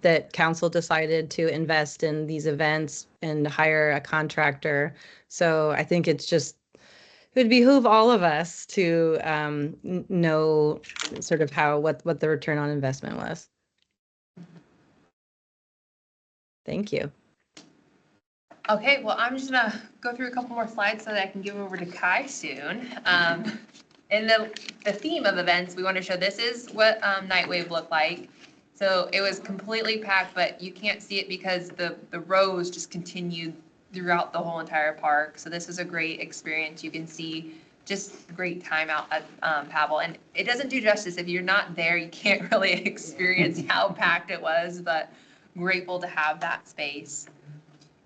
that council decided to invest in these events and hire a contractor. So I think it would behoove all of us to know sort of what the return on investment was. Thank you. Okay, well, I'm just gonna go through a couple more slides so that I can give over to Kai soon. And the theme of events, we want to show this is what Nightwave looked like. So it was completely packed, but you can't see it because the rows just continued throughout the whole entire park. So this was a great experience. You can see just a great time out at Pavel. And it doesn't do justice. If you're not there, you can't really experience how packed it was, but grateful to have that space.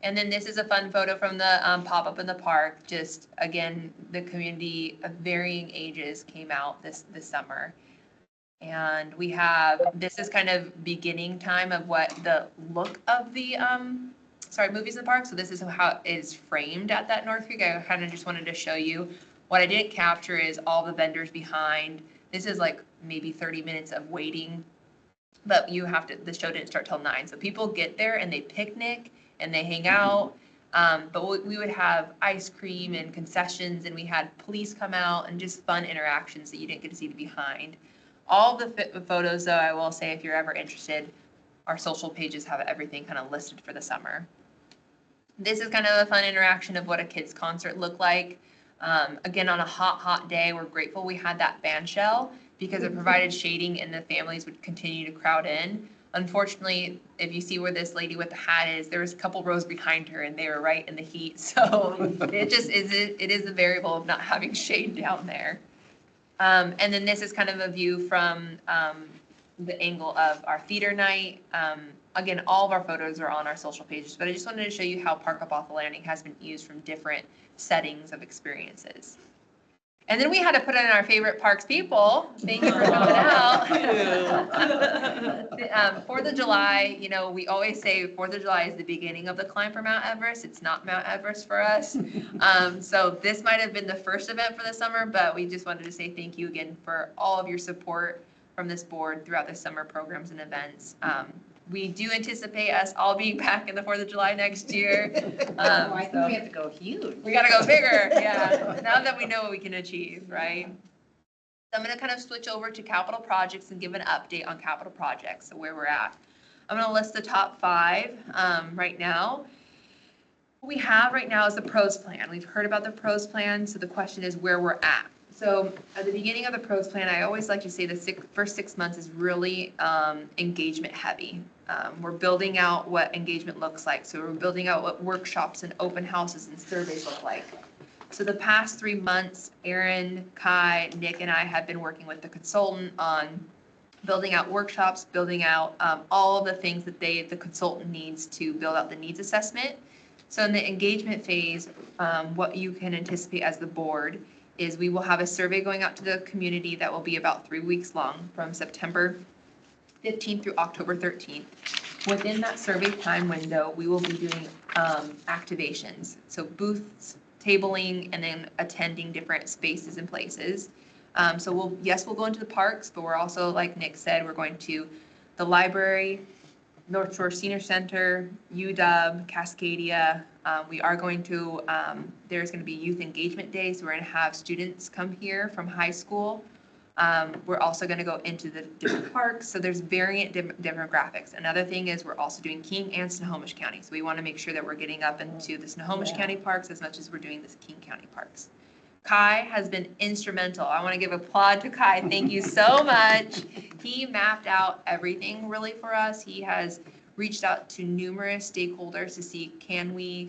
And then this is a fun photo from the pop-up in the park. Just, again, the community of varying ages came out this summer. And this is kind of beginning time of what the look of the, movies in the park. So this is how it is framed at that North Creek. I kind of just wanted to show you. What I didn't capture is all the vendors behind. This is like maybe 30 minutes of waiting, but the show didn't start till 9. So people get there and they picnic and they hang out. But we would have ice cream and concessions, and we had police come out and just fun interactions that you didn't get to see behind. All the photos, though, I will say, if you're ever interested, our social pages have everything kind of listed for the summer. This is kind of a fun interaction of what a kids concert looked like. Again, on a hot day, we're grateful we had that band shell because it provided shading and the families would continue to crowd in. Unfortunately, if you see where this lady with the hat is, there was a couple rows behind her and they were right in the heat. So it is a variable of not having shade down there. And then this is kind of a view from the angle of our theater night. Again, all of our photos are on our social pages, but I just wanted to show you how Park of Bothell Landing has been used from different settings of experiences. And then we had to put in our favorite parks people. Thank you for coming out. 4th of July, you know, we always say 4th of July is the beginning of the climb for Mount Everest. It's not Mount Everest for us. So this might have been the first event for the summer, but we just wanted to say thank you again for all of your support from this board throughout the summer programs and events. We do anticipate us all being back in the 4th of July next year. I think we have to go huge. We gotta go bigger, yeah, now that we know what we can achieve, right? So I'm gonna kind of switch over to capital projects and give an update on capital projects, so where we're at. I'm gonna list the top 5 right now. What we have right now is the pros plan. We've heard about the pros plan, so the question is where we're at. So at the beginning of the pros plan, I always like to say the first 6 months is really engagement heavy. We're building out what engagement looks like. So we're building out what workshops and open houses and surveys look like. So the past 3 months, Aaron, Kai, Nick, and I have been working with the consultant on building out workshops, building out all of the things that the consultant needs to build out the needs assessment. So in the engagement phase, what you can anticipate as the board is we will have a survey going out to the community that will be about 3 weeks long from September 15th through October 13th. Within that survey time window, we will be doing activations. So booths, tabling, and then attending different spaces and places. So we'll go into the parks, but we're also, like Nick said, we're going to the library, North Shore Senior Center, UW, Cascadia. We are going to, there's going to be youth engagement day, so we're going to have students come here from high school. We're also going to go into the different parks, so there's variant demographics. Another thing is we're also doing King and Snohomish County, so we want to make sure that we're getting up into the Snohomish County parks as much as we're doing the King County parks. Kai has been instrumental. I want to give applaud to Kai. Thank you so much. He mapped out everything really for us. He has reached out to numerous stakeholders to see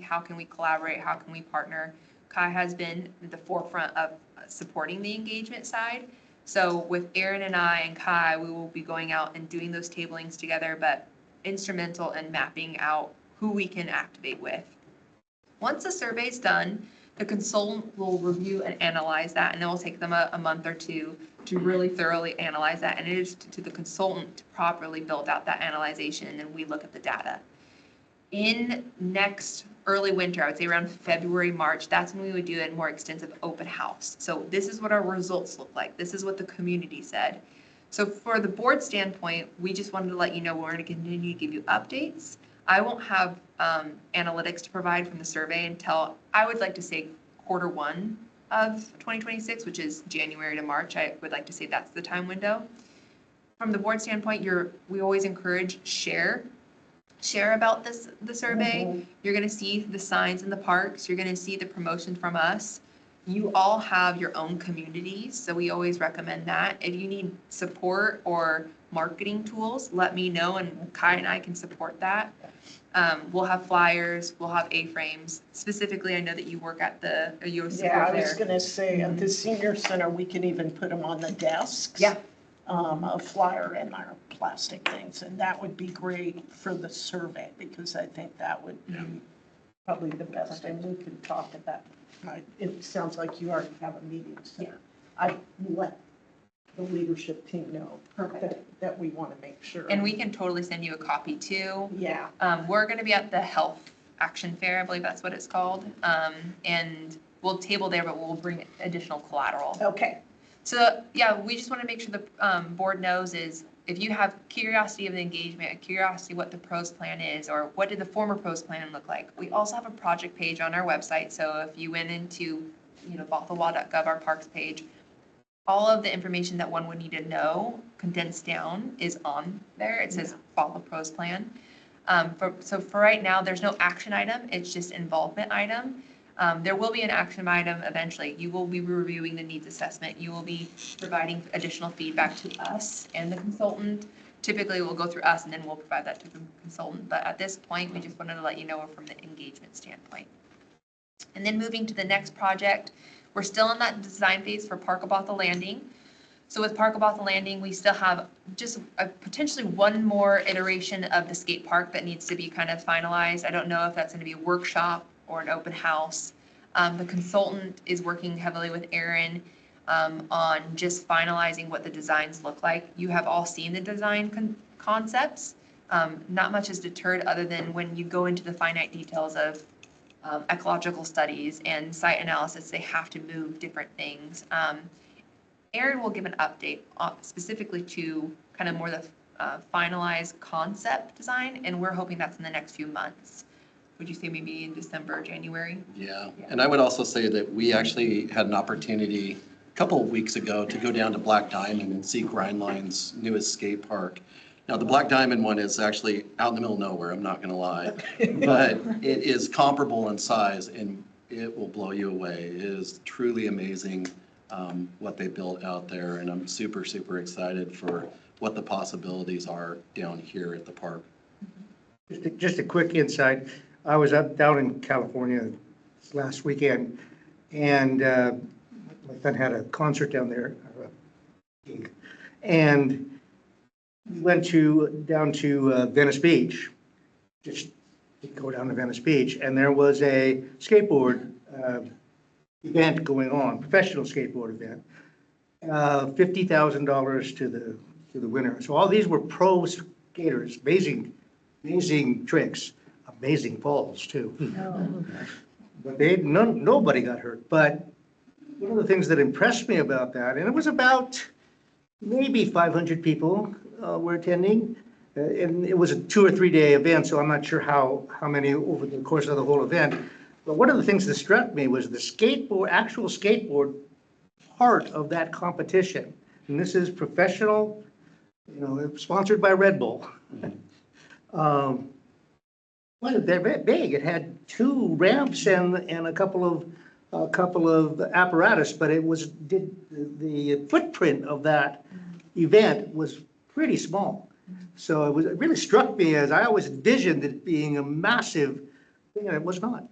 how can we collaborate, how can we partner. Kai has been at the forefront of supporting the engagement side. So with Aaron and I and Kai, we will be going out and doing those tablings together, but instrumental in mapping out who we can activate with. Once the survey's done, the consultant will review and analyze that, and it will take them a month or two to really thoroughly analyze that. And it is to the consultant to properly build out that analyzation, and then we look at the data. In next early winter, I would say around February, March, that's when we would do a more extensive open house. So this is what our results look like. This is what the community said. So for the board standpoint, we just wanted to let you know we're going to continue to give you updates. I won't have analytics to provide from the survey until, I would like to say, Q1 of 2026, which is January to March. I would like to say that's the time window. From the board standpoint, we always encourage share about the survey. Mm-hmm. You're going to see the signs in the parks. You're going to see the promotion from us. You all have your own communities, so we always recommend that. If you need support or marketing tools, let me know, and Kai and I can support that. We'll have flyers, we'll have A-frames. Specifically, I know that you work at Yeah, I was going to say, at the senior center, we can even put them on the desks. Yeah. A flyer and our plastic things, and that would be great for the survey, because I think that would be probably the best, and we can talk about. It sounds like you already have a meeting, so I let the leadership team know that we want to make sure. And we can totally send you a copy too. Yeah. We're going to be at the Health Action Fair, I believe that's what it's called, and we'll table there, but we'll bring additional collateral. Okay. So yeah, we just want to make sure the board knows is if you have curiosity of the engagement, a curiosity what the pros plan is, or what did the former pros plan look like. We also have a project page on our website. So if you went into, bothell.gov, our parks page, all of the information that one would need to know condensed down is on there. It says follow pros plan. So for right now, there's no action item. It's just involvement item. There will be an action item eventually. You will be reviewing the needs assessment. You will be providing additional feedback to us and the consultant. Typically, we'll go through us and then we'll provide that to the consultant. But at this point, we just wanted to let you know from the engagement standpoint. And then moving to the next project, we're still in that design phase for Park of Bothell Landing. So with Park of Bothell Landing, we still have just potentially one more iteration of the skate park that needs to be kind of finalized. I don't know if that's going to be a workshop or an open house. The consultant is working heavily with Aaron on just finalizing what the designs look like. You have all seen the design concepts. Not much is deterred other than when you go into the finite details of ecological studies and site analysis, they have to move different things. Aaron will give an update specifically to kind of more the finalized concept design, and we're hoping that's in the next few months. Would you say maybe in December, January? Yeah, and I would also say that we actually had an opportunity a couple of weeks ago to go down to Black Diamond and see Grindline's newest skate park. Now, the Black Diamond one is actually out in the middle of nowhere, I'm not gonna lie. But it is comparable in size and it will blow you away. It is truly amazing what they built out there, and I'm super, super excited for what the possibilities are down here at the park. Just a quick insight. I was down in California last weekend, and my son had a concert down there, and we went down to Venice Beach, just to go down to Venice Beach, and there was a skateboard event going on, professional skateboard event, $50,000 to the winner. So all these were pro skaters, amazing tricks, amazing falls too. But nobody got hurt. But one of the things that impressed me about that, and it was about maybe 500 people were attending, and it was a 2 or 3 day event, so I'm not sure how many over the course of the whole event. But one of the things that struck me was the actual skateboard part of that competition. And this is professional, sponsored by Red Bull. Well, they're big. It had 2 ramps and a couple of apparatus, but the footprint of that event was pretty small. So it really struck me as I always envisioned it being a massive thing, and it was not.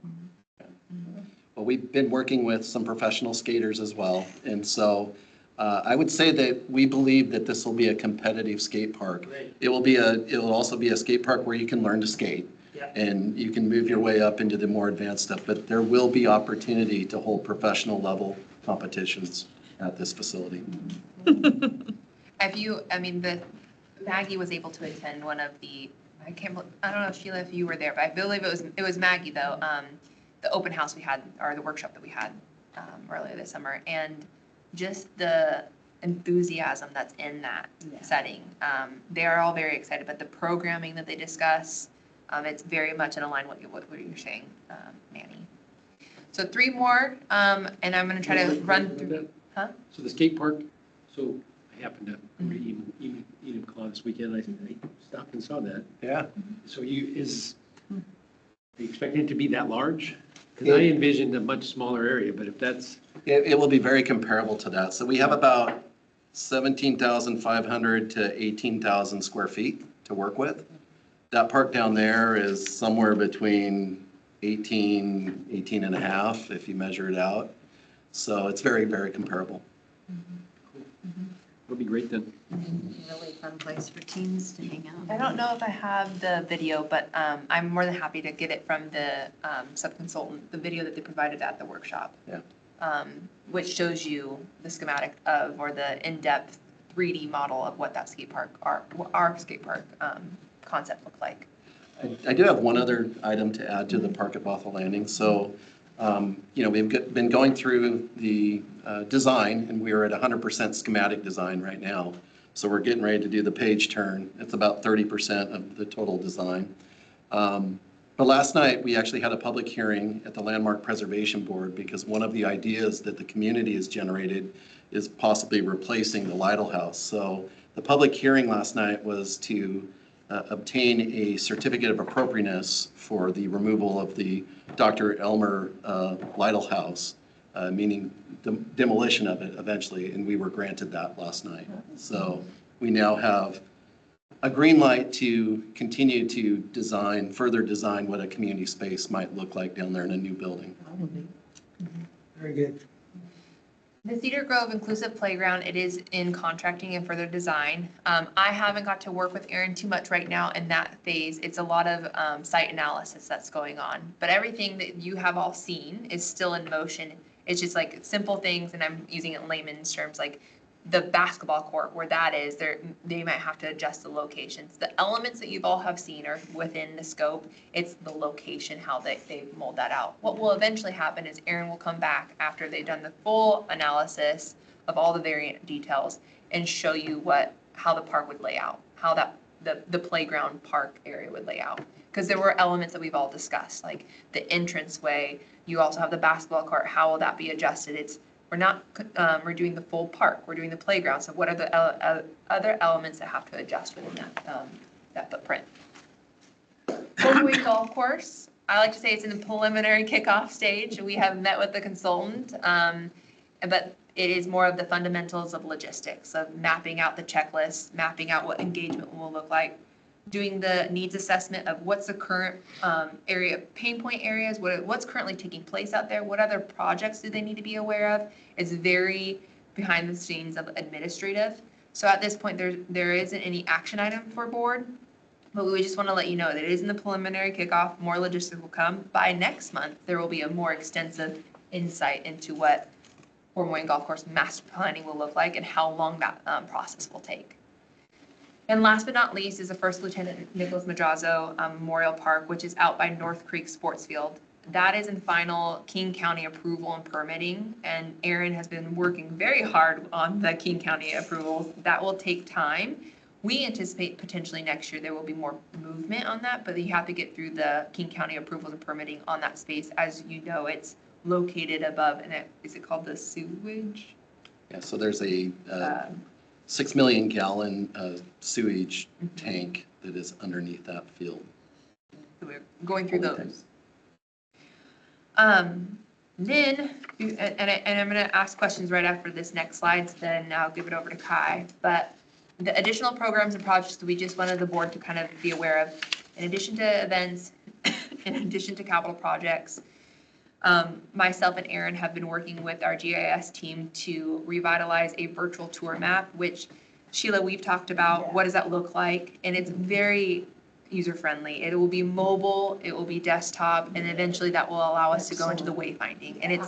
Well, we've been working with some professional skaters as well, and so I would say that we believe that this will be a competitive skate park. It will also be a skate park where you can learn to skate, and you can move your way up into the more advanced stuff. But there will be opportunity to hold professional level competitions at this facility. Maggie was able to attend one of the. I don't know, Sheila, if you were there, but I believe it was Maggie though. The open house we had, or the workshop that we had earlier this summer, and just the enthusiasm that's in that setting. They are all very excited, but the programming that they discuss, it's very much in line with what you're saying, Manny. So 3 more, and I'm going to try to run through. Huh? So the skate park, so I happened to eat a this weekend, I stopped and saw that. Yeah. So are you expecting it to be that large? Because I envisioned a much smaller area, but if that's. It will be very comparable to that. So we have about 17,500 to 18,000 square feet to work with. That park down there is somewhere between 18 and a half if you measure it out. So it's very, very comparable. It'll be great then. Really fun place for teens to hang out. I don't know if I have the video, but I'm more than happy to get it from the subconsultant, the video that they provided at the workshop. Yeah. Which shows you the schematic of, or the in-depth 3D model of what that skate park, our skate park concept looked like. I do have one other item to add to the park at Bothell Landing. So, we've been going through the design, and we are at 100% schematic design right now. So we're getting ready to do the page turn. It's about 30% of the total design. But But last night, we actually had a public hearing at the Landmark Preservation Board because one of the ideas that the community has generated is possibly replacing the Lytle House. So the public hearing last night was to obtain a certificate of appropriateness for the removal of the Dr. Elmer Lytle House, meaning demolition of it eventually, and we were granted that last night. So we now have a green light to continue to further design what a community space might look like down there in a new building. Very good. The Cedar Grove Inclusive Playground, it is in contracting and further design. I haven't got to work with Erin too much right now in that phase. It's a lot of site analysis that's going on. But everything that you have all seen is still in motion. It's just like simple things, and I'm using it in layman's terms, like the basketball court where that is, they might have to adjust the locations. The elements that you've all have seen are within the scope. It's the location, how they mold that out. What will eventually happen is Erin will come back after they've done the full analysis of all the variant details and show you how the park would lay out, how the playground park area would lay out. Because there were elements that we've all discussed, like the entranceway. You also have the basketball court. How will that be adjusted? We're not redoing the full park, we're doing the playground. So what are the other elements that have to adjust within that footprint? Bothell Golf Course, I like to say it's in the preliminary kickoff stage. We have met with the consultant, but it is more of the fundamentals of logistics, of mapping out the checklist, mapping out what engagement will look like, doing the needs assessment of what's the current pain point areas, what's currently taking place out there, what other projects do they need to be aware of. It's very behind the scenes of administrative. So at this point, there isn't any action item for board, but we just want to let you know that it is in the preliminary kickoff. More logistics will come. By next month, there will be a more extensive insight into what Fort Wayne Golf Course master planning will look like and how long that process will take. And last but not least is the First Lieutenant Nicholas Madrazo Memorial Park, which is out by North Creek Sports Field. That is in final King County approval and permitting, and Erin has been working very hard on the King County approvals. That will take time. We anticipate potentially next year there will be more movement on that, but you have to get through the King County approvals and permitting on that space. As you know, it's located above, and is it called the sewage? Yeah, so there's a 6 million gallon sewage tank that is underneath that field. So we're going through those. Then, and I'm going to ask questions right after this next slide, so then I'll give it over to Kai. But the additional programs and projects that we just wanted the board to kind of be aware of, in addition to events, in addition to capital projects, myself and Erin have been working with our GIS team to revitalize a virtual tour map, which Sheila, we've talked about. What does that look like? And it's very user-friendly. It will be mobile, it will be desktop, and eventually that will allow us to go into the wayfinding. And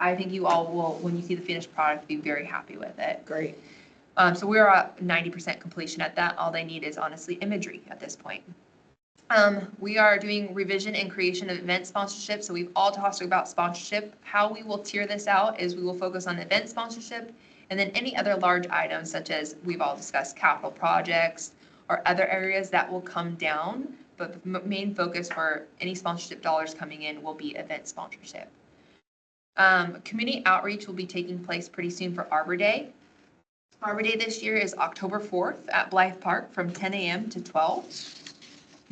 I think you all will, when you see the finished product, be very happy with it. Great. So we're at 90% completion at that. All they need is honestly imagery at this point. We are doing revision and creation of event sponsorship. So we've all talked about sponsorship. How we will tier this out is we will focus on event sponsorship and then any other large items such as we've all discussed capital projects or other areas that will come down. But the main focus for any sponsorship dollars coming in will be event sponsorship. Community outreach will be taking place pretty soon for Arbor Day. Arbor Day this year is October 4th at Blythe Park from 10 a.m. to 12.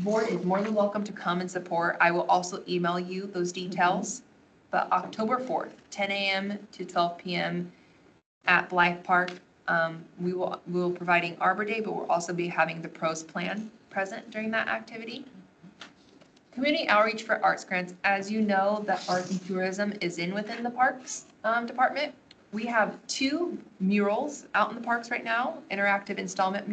Board is more than welcome to come and support. I will also email you those details. But October 4th, 10 a.m. to 12 p.m. at Blythe Park. We will be providing Arbor Day, but we'll also be having the pros plan present during that activity. Community outreach for arts grants. As you know, the arts and tourism is within the parks department. We have 2 murals out in the parks right now, interactive installment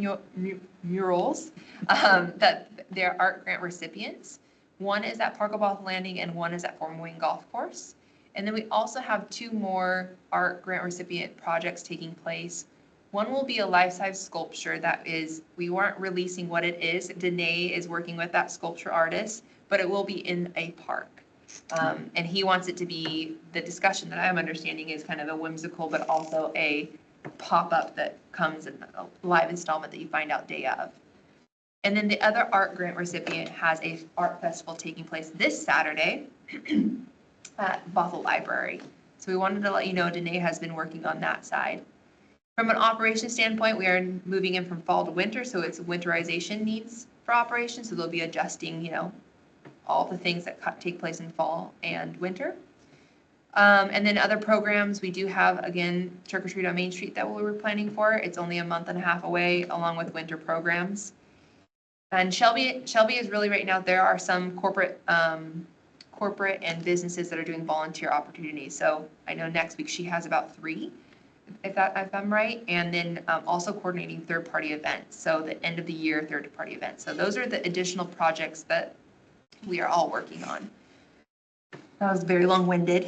murals that they're art grant recipients. One is at Bothell Landing and one is at Fort Wayne Golf Course. And then we also have 2 more art grant recipient projects taking place. One will be a life-size sculpture that is, we weren't releasing what it is. Danae is working with that sculpture artist, but it will be in a park. And he wants it to be, the discussion that I'm understanding is kind of a whimsical, but also a pop-up that comes in a live installment that you find out day of. And then the other art grant recipient has a art festival taking place this Saturday at Bothell Library. So we wanted to let you know Danae has been working on that side. From an operations standpoint, we are moving in from fall to winter, so it's winterization needs for operations. So they'll be adjusting, all the things that take place in fall and winter. And then other programs, we do have, again, Trick or Treat on Main Street that we were planning for. It's only a month and a half away, along with winter programs. And Shelby is really right now, there are some corporate and businesses that are doing volunteer opportunities. So I know next week she has about 3, if I'm right. And then also coordinating third-party events. So the end of the year third-party events. So those are the additional projects that we are all working on. That was very long-winded.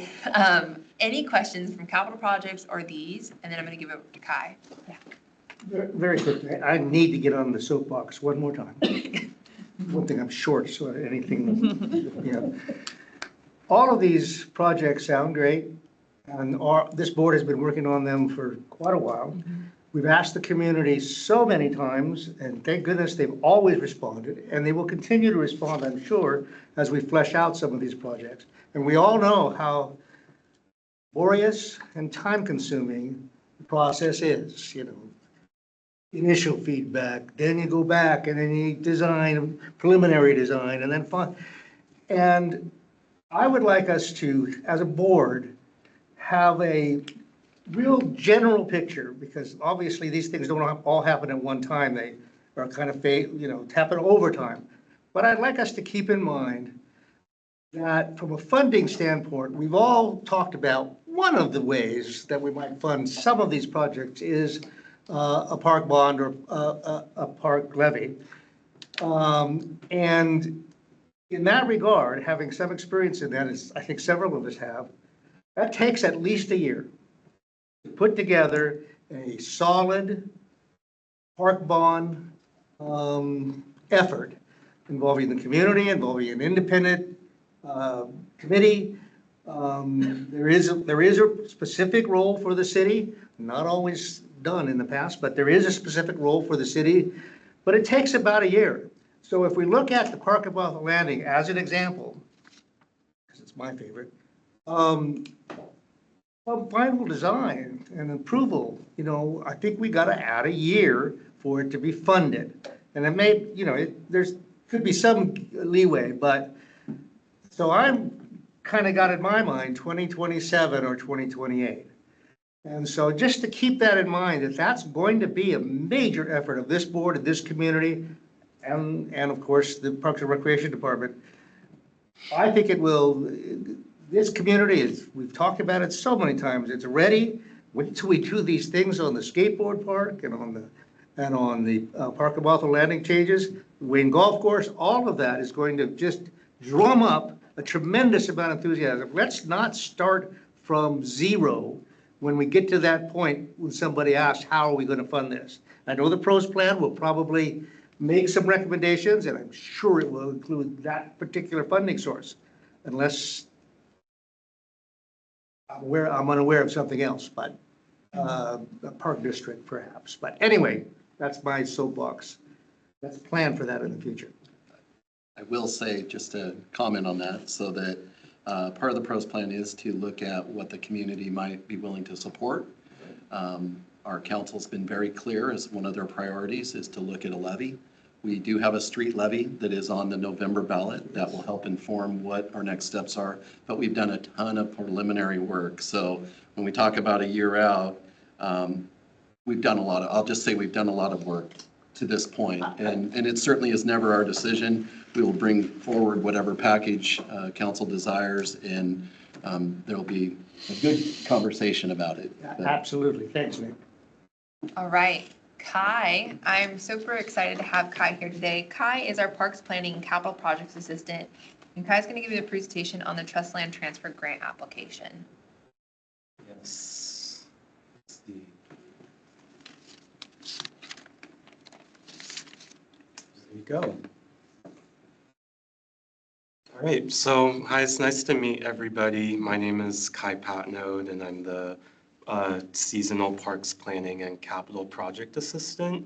Any questions from capital projects or these? And then I'm going to give it over to Kai. Yeah. Very quickly, I need to get on the soapbox one more time. One thing, I'm short, so anything, All of these projects sound great, and this board has been working on them for quite a while. We've asked the community so many times, and thank goodness they've always responded, and they will continue to respond, I'm sure, as we flesh out some of these projects. And we all know how laborious and time-consuming the process is, Initial feedback, then you go back, and then you design, preliminary design, and then fun. And I would like us to, as a board, have a real general picture, because obviously these things don't all happen at one time. They are kind of, happen over time. But I'd like us to keep in mind that from a funding standpoint, we've all talked about one of the ways that we might fund some of these projects is a park bond or a park levy. And in that regard, having some experience in that, as I think several of us have, that takes at least a year to put together a solid park bond effort involving the community, involving an independent committee. There is a specific role for the city, not always done in the past, but there is a specific role for the city, but it takes about a year. So if we look at the Park at Bothell Landing as an example, because it's my favorite, final design and approval, I think we got to add a year for it to be funded. And it may, there's could be some leeway, but so I'm kind of got in my mind 2027 or 2028. And so just to keep that in mind, that that's going to be a major effort of this board, of this community, and of course the Parks and Recreation Department. I think it will, this community is, we've talked about it so many times, it's ready. Wait till we do these things on the skateboard park and on the Park at Bothell Landing changes, Wayne Golf Course, all of that is going to just drum up a tremendous amount of enthusiasm. Let's not start from zero when we get to that point when somebody asks, how are we going to fund this? I know the pros plan will probably make some recommendations, and I'm sure it will include that particular funding source, unless I'm unaware of something else, but a park district perhaps. But anyway, that's my soapbox. Let's plan for that in the future. I will say, just to comment on that, so that part of the pros plan is to look at what the community might be willing to support. Our council's been very clear as one of their priorities is to look at a levy. We do have a street levy that is on the November ballot that will help inform what our next steps are, but we've done a ton of preliminary work. So when we talk about a year out, we've done a lot of, I'll just say we've done a lot of work to this point, and it certainly is never our decision. We will bring forward whatever package council desires, and there'll be a good conversation about it. Absolutely. Thanks, Nick. All right, Kai, I'm super excited to have Kai here today. Kai is our Parks Planning and Capital Projects Assistant, and Kai's going to give you a presentation on the Trust Land Transfer Grant application. Yes. Let's see. There you go. All right, so hi, it's nice to meet everybody. My name is Kai Patneaude, and I'm the Seasonal Parks Planning and Capital Project Assistant.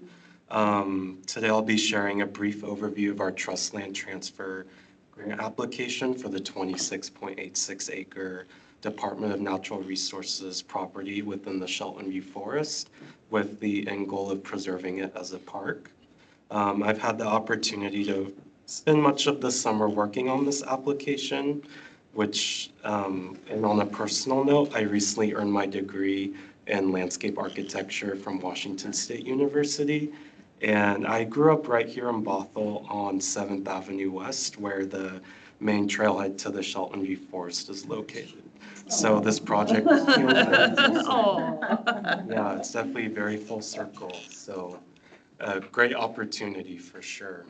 Today I'll be sharing a brief overview of our trust land transfer grant application for the 26.86 acre Department of Natural Resources property within the Shelton View Forest with the end goal of preserving it as a park. I've had the opportunity to spend much of the summer working on this application, which, and on a personal note, I recently earned my degree in landscape architecture from Washington State University. And I grew up right here in Bothell on 7th Avenue West, where the main trailhead to the Shelton View Forest is located. So this project feels very full circle. Yeah, it's definitely very full circle. So a great opportunity for sure.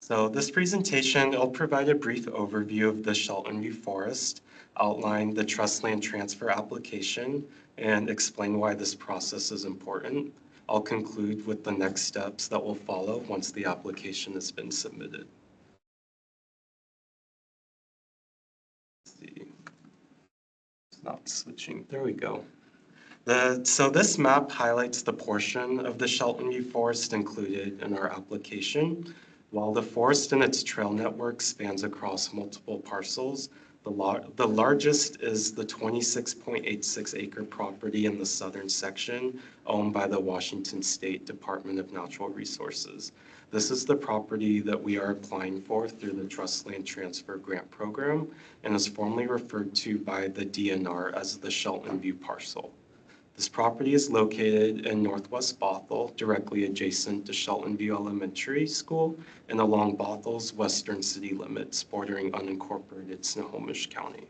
So this presentation, will provide a brief overview of the Shelton View Forest, outline the trust land transfer application, and explain why this process is important. I'll conclude with the next steps that will follow once the application has been submitted. Let's see. It's not switching. There we go. So this map highlights the portion of the Shelton View Forest included in our application. While the forest and its trail network spans across multiple parcels, the largest is the 26.86 acre property in the southern section owned by the Washington State Department of Natural Resources. This is the property that we are applying for through the Trust Land Transfer Grant Program and is formally referred to by the DNR as the Shelton View parcel. This property is located in northwest Bothell, directly adjacent to Shelton View Elementary School and along Bothell's western city limits, bordering unincorporated Snohomish County.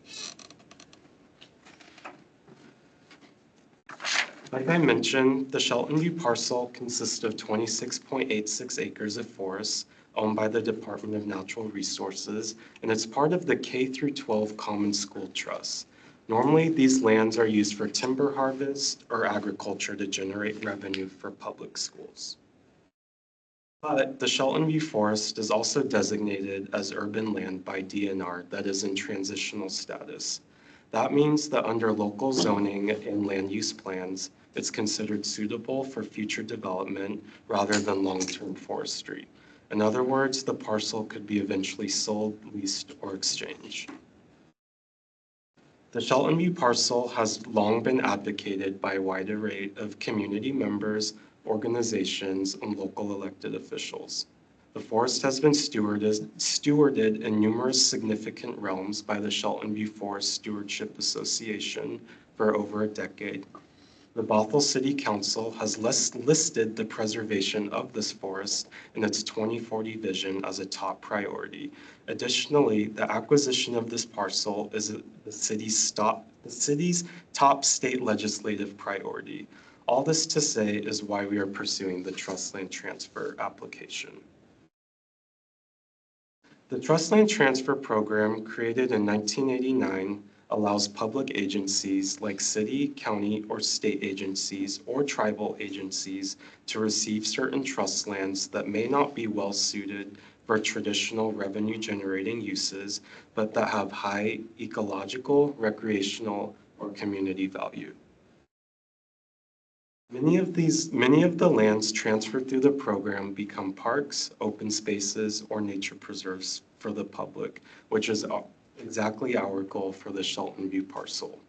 Like I mentioned, the Shelton View parcel consists of 26.86 acres of forest owned by the Department of Natural Resources, and it's part of the K-12 Common School Trust. Normally, these lands are used for timber harvest or agriculture to generate revenue for public schools. But the Shelton View Forest is also designated as urban land by DNR that is in transitional status. That means that under local zoning and land use plans, it's considered suitable for future development rather than long-term forestry. In other words, the parcel could be eventually sold, leased, or exchanged. The Shelton View parcel has long been advocated by a wide array of community members, organizations, and local elected officials. The forest has been stewarded in numerous significant realms by the Shelton View Forest Stewardship Association for over a decade. The Bothell City Council has listed the preservation of this forest in its 2040 vision as a top priority. Additionally, the acquisition of this parcel is the city's top state legislative priority. All this to say is why we are pursuing the trust land transfer application. The Trust Land Transfer Program, created in 1989, allows public agencies like city, county, or state agencies or tribal agencies to receive certain trust lands that may not be well suited for traditional revenue generating uses, but that have high ecological, recreational, or community value. Many of the lands transferred through the program become parks, open spaces, or nature preserves for the public, which is exactly our goal for the Shelton View parcel.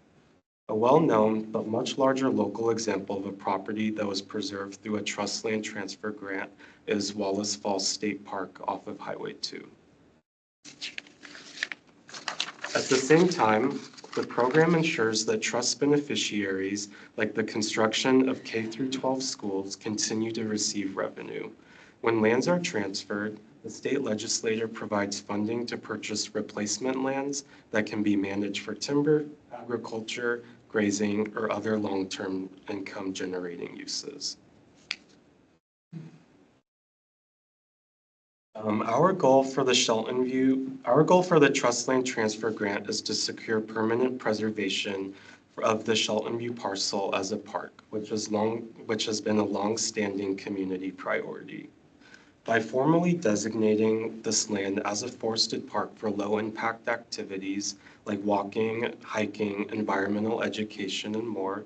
A well-known but much larger local example of a property that was preserved through a trust land transfer grant is Wallace Falls State Park off of Highway 2. At the same time, the program ensures that trust beneficiaries, like the construction of K-12 schools, continue to receive revenue. When lands are transferred, the state legislature provides funding to purchase replacement lands that can be managed for timber, agriculture, grazing, or other long-term income generating uses. Our goal for the Trust Land Transfer Grant is to secure permanent preservation of the Shelton View parcel as a park, which has been a long-standing community priority. By formally designating this land as a forested park for low-impact activities like walking, hiking, environmental education, and more,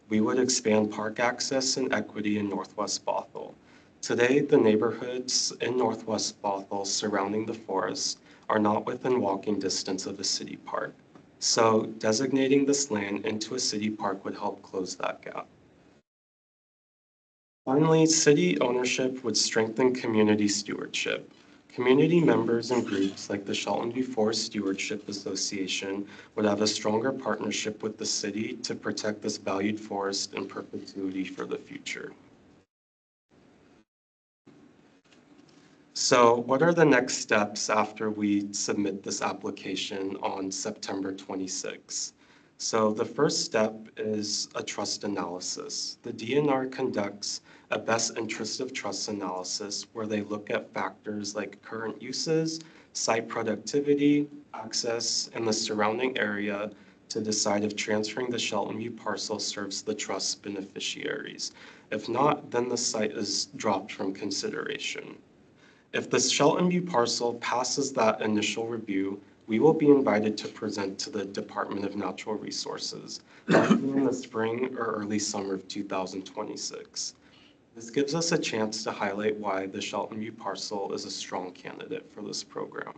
We would expand park access and equity in Northwest Bothell. Today, the neighborhoods in Northwest Bothell surrounding the forest are not within walking distance of a city park. So designating this land into a city park would help close that gap. Finally, city ownership would strengthen community stewardship. Community members and groups like the Shelton View Forest Stewardship Association would have a stronger partnership with the city to protect this valued forest in perpetuity for the future. So what are the next steps after we submit this application on September 26th? So the first step is a trust analysis. The DNR conducts a best interest of trust analysis where they look at factors like current uses, site productivity, access, and the surrounding area to decide if transferring the Shelton View parcel serves the trust's beneficiaries. If not, then the site is dropped from consideration. If the Shelton View parcel passes that initial review, we will be invited to present to the Department of Natural Resources, likely in the spring or early summer of 2026. This gives us a chance to highlight why the Shelton View parcel is a strong candidate for this program.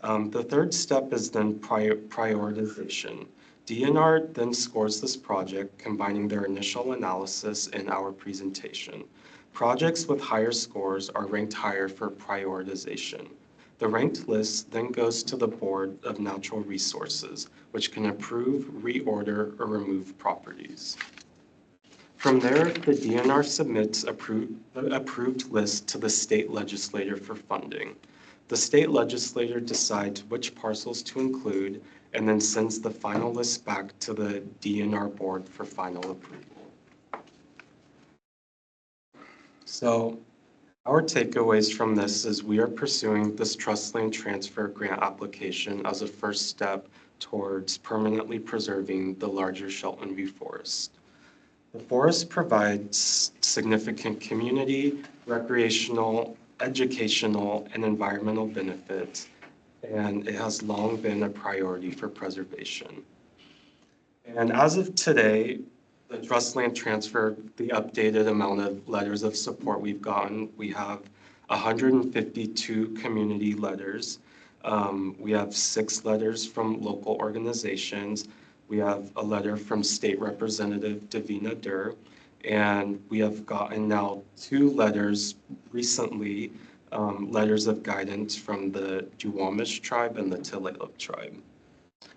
The third step is then prioritization. DNR then scores this project, combining their initial analysis and our presentation. Projects with higher scores are ranked higher for prioritization. The ranked list then goes to the Board of Natural Resources, which can approve, reorder, or remove properties. From there, the DNR submits the approved list to the state legislature for funding. The state legislature decides which parcels to include and then sends the final list back to the DNR board for final approval. So our takeaways from this is we are pursuing this trust land transfer grant application as a first step towards permanently preserving the larger Shelton View forest. The forest provides significant community, recreational, educational, and environmental benefits, and it has long been a priority for preservation. And as of today, the trust land transfer, the updated amount of letters of support we've gotten, we have 152 community letters. We have 6 letters from local organizations. We have a letter from State Representative Davina Durr, and we have gotten now 2 letters recently, letters of guidance from the Duwamish tribe and the Tulalip tribe.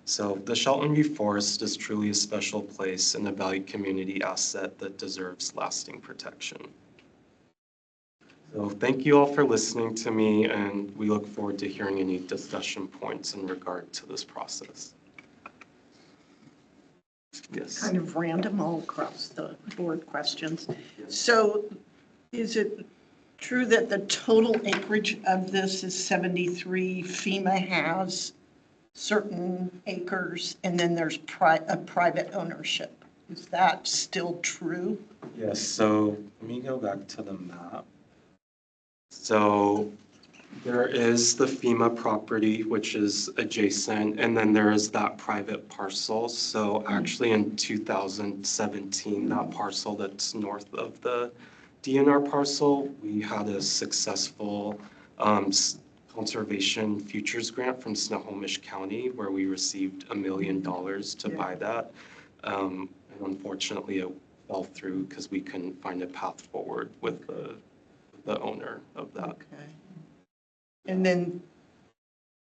So the Shelton View Forest is truly a special place and a valued community asset that deserves lasting protection. So thank you all for listening to me, and we look forward to hearing any discussion points in regard to this process. Yes. Kind of random all across the board questions. So is it true that the total acreage of this is 73? FEMA has certain acres, and then there's a private ownership. Is that still true? Yes, so let me go back to the map. So there is the FEMA property, which is adjacent, and then there is that private parcel. So actually in 2017, that parcel that's north of the DNR parcel, we had a successful conservation futures grant from Snohomish County where we received $1 million to buy that. And unfortunately, it fell through because we couldn't find a path forward with the owner of that. Okay. And then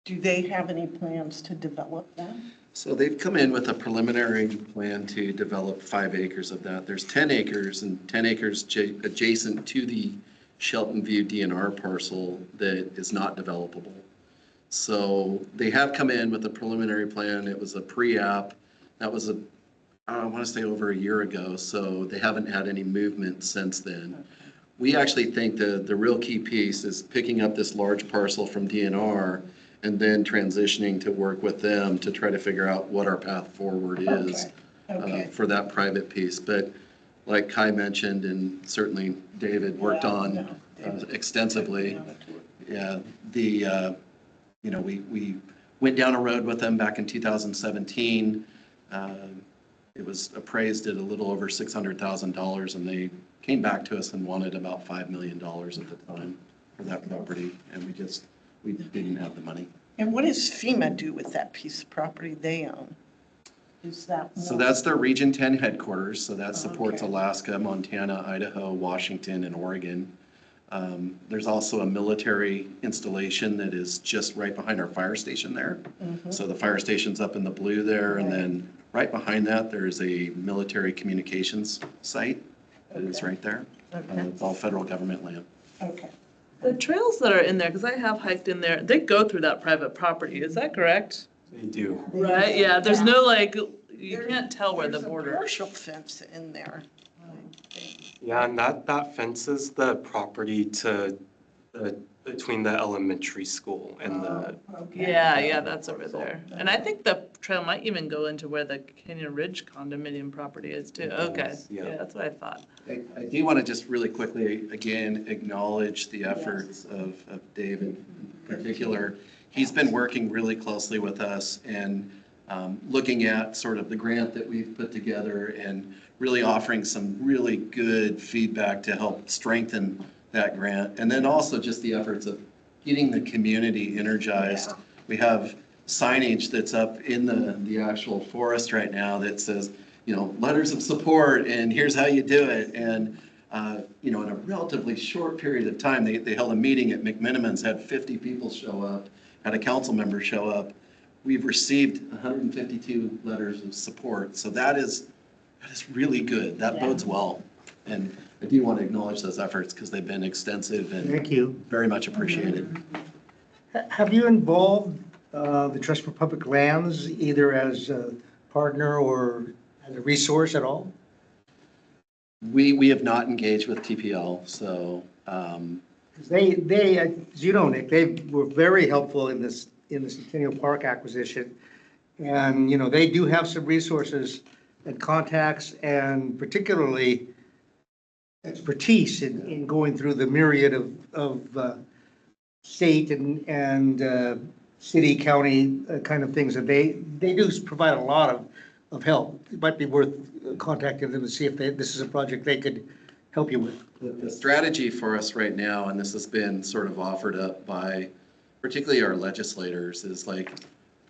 do they have any plans to develop that? So they've come in with a preliminary plan to develop 5 acres of that. There's 10 acres and 10 acres adjacent to the Shelton View DNR parcel that is not developable. So they have come in with a preliminary plan. It was a pre-app. That was I want to say over a year ago. So they haven't had any movement since then. Okay. We actually think the real key piece is picking up this large parcel from DNR and then transitioning to work with them to try to figure out what our path forward is for that private piece. But like Kai mentioned, and certainly David worked on extensively, we went down a road with them back in 2017. it was appraised at a little over $600,000, and they came back to us and wanted about $5 million at the time for that property, and we didn't have the money. And what does FEMA do with that piece of property they own? Is that So more? that's their Region 10 headquarters, so that supports Okay. Alaska, Montana, Idaho, Washington, and Oregon. There's also a military installation that is just right behind our fire station there. Mhm. So the fire station's up in the blue there, and then right behind that, there's a military communications site that is right there. Okay. It's all federal government land. Okay. The trails that are in there, because I have hiked in there, they go through that private property, is that correct? They do. Right, yeah, there's no like, you can't tell where the There's a border. partial fence in there. Yeah, and that fences the property to between the elementary school and the, Okay. Yeah, that's over there. And I think the trail might even go into where the Canyon Ridge condominium property is too. It Okay, does, yeah. yeah, that's what I thought. I do want to just really quickly, again, acknowledge the efforts of David in particular. He's been working really closely with us and looking at sort of the grant that we've put together and really offering some really good feedback to help strengthen that grant. And then also just the efforts of getting the community energized. We have signage that's up in the actual forest right now that says, letters of support and here's how you do it. And, in a relatively short period of time, they held a meeting at McMiniman's, had 50 people show up, had a council member show up. We've received 152 letters of support. So that is really good. That bodes well. And I do want to acknowledge those efforts because they've been extensive and Thank you. very much appreciated. Have you involved the Trust for Public Lands either as a partner or as a resource at all? We have not engaged with TPL, so 'Cause they, as you know, Nick, they were very helpful in the Centennial Park acquisition. And, they do have some resources and contacts and particularly expertise in going through the myriad of state and city, county kind of things. And they do provide a lot of help. It might be worth contacting them to see if this is a project they could help you with. the strategy for us right now, and this has been sort of offered up by particularly our legislators, is like,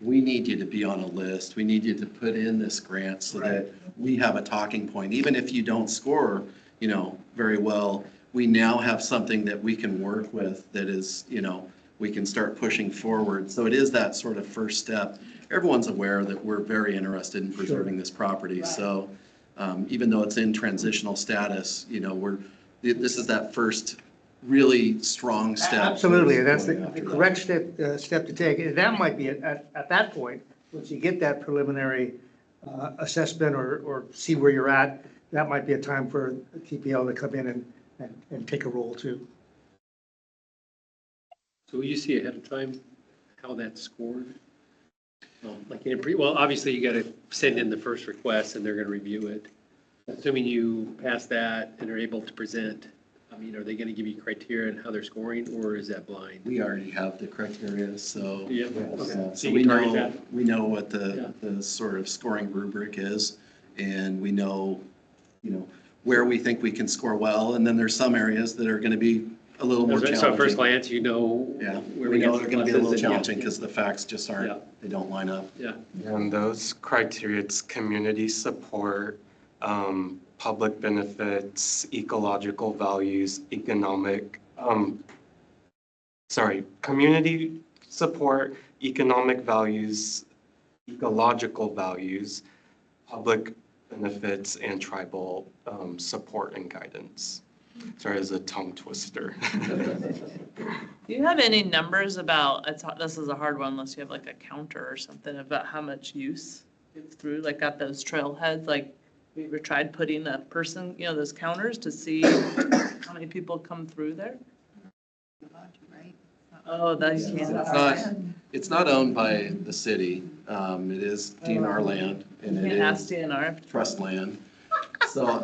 we need you to be on a list. We need you to put in this grant so that we have a talking point. Even if you don't score, very well, we now have something that we can work with that is, we can start pushing forward. So it is that sort of first step. Everyone's aware that we're very interested in preserving this property. So even though it's in transitional status, this is that first really strong step. Absolutely, and that's the correct step to take. And that might be at that point, once you get that preliminary assessment or see where you're at, that might be a time for TPL to come in and take a role too. So will you see ahead of time how that's scored? Well, obviously you got to send in the first request and they're going to review it. Assuming you pass that and are able to present, are they going to give you criteria on how they're scoring, or is that blind? We already have the criteria, so. Yeah. So So we you target know, that? we know what the sort of scoring rubric is, and we know, where we think we can score well, and then there's some areas that are going to be a little more challenging. So at first glance, Yeah, where we know they're going to be a little pluses and- challenging because the facts just Yeah. aren't, they don't line up. Yeah. and those criteria, it's community support, public benefits, ecological values, community support, economic values, ecological values, public benefits, and tribal support and guidance. Sorry, it's a tongue twister. Do you have any numbers about, this is a hard one unless you have like a counter or something about how much use gets through, like at those trailheads, like we ever tried putting a person, those counters to see how many people come through there? Right? Oh, that you can't. It's not owned by the city. It is DNR land, and it Can't ask is DNR. trust land. So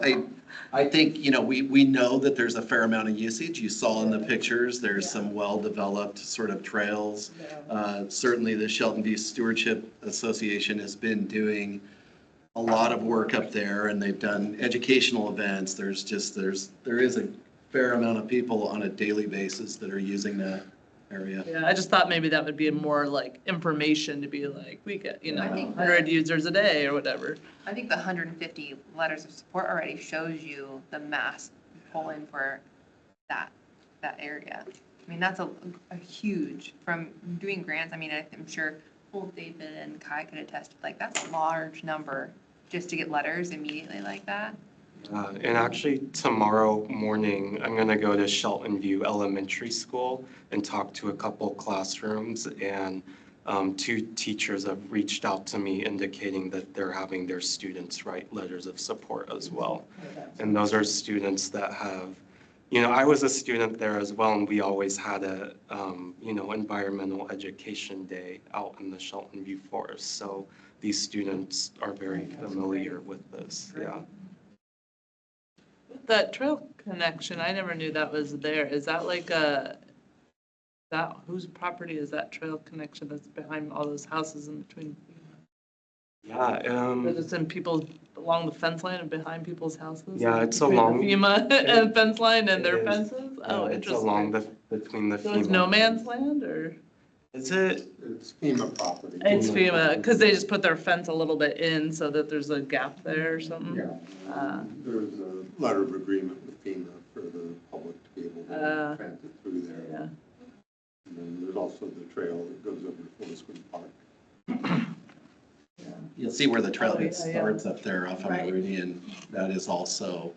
I think, we know that there's a fair amount of usage. You saw in the pictures, there's some well-developed sort of trails. Certainly the Shelton View Stewardship Association has been doing a lot of work up there, and they've done educational events. There is a fair amount of people on a daily basis that are using that area. Yeah, I just thought maybe that would be more like information to be like, we get, I think 100 users a day or whatever. I think the 150 letters of support already shows you the mass pull in for that area. I mean, that's a huge, from doing grants, I mean, I'm sure both David and Kai could attest, like, that's a large number just to get letters immediately like that. And actually, tomorrow morning, I'm going to go to Shelton View Elementary School and talk to a couple classrooms. And 2 teachers have reached out to me indicating that they're having their students write letters of support as well. And those are students that have, I was a student there as well, and we always had a, environmental education day out in the Shelton View Forest. So these students are very familiar with this, yeah. That trail connection, I never knew that was there. Is that like whose property is that trail connection that's behind all those houses in between? Yeah. Is it in people's, along the fence line and behind people's houses? Yeah, it's Between along. the FEMA and fence line and It their is. fences? Oh, It's interesting. along between the So it's FEMA. no man's land or? Is it? It's FEMA property. It's FEMA, because they just put their fence a little bit in so that there's a gap there or something? Yeah. There's a letter of agreement with FEMA for the public to be able to transit through there. Yeah. And then there's also the trail that goes over to Forest Green Park. You'll see where the trail Oh, yeah, starts up there off of Right. Meridian. That is also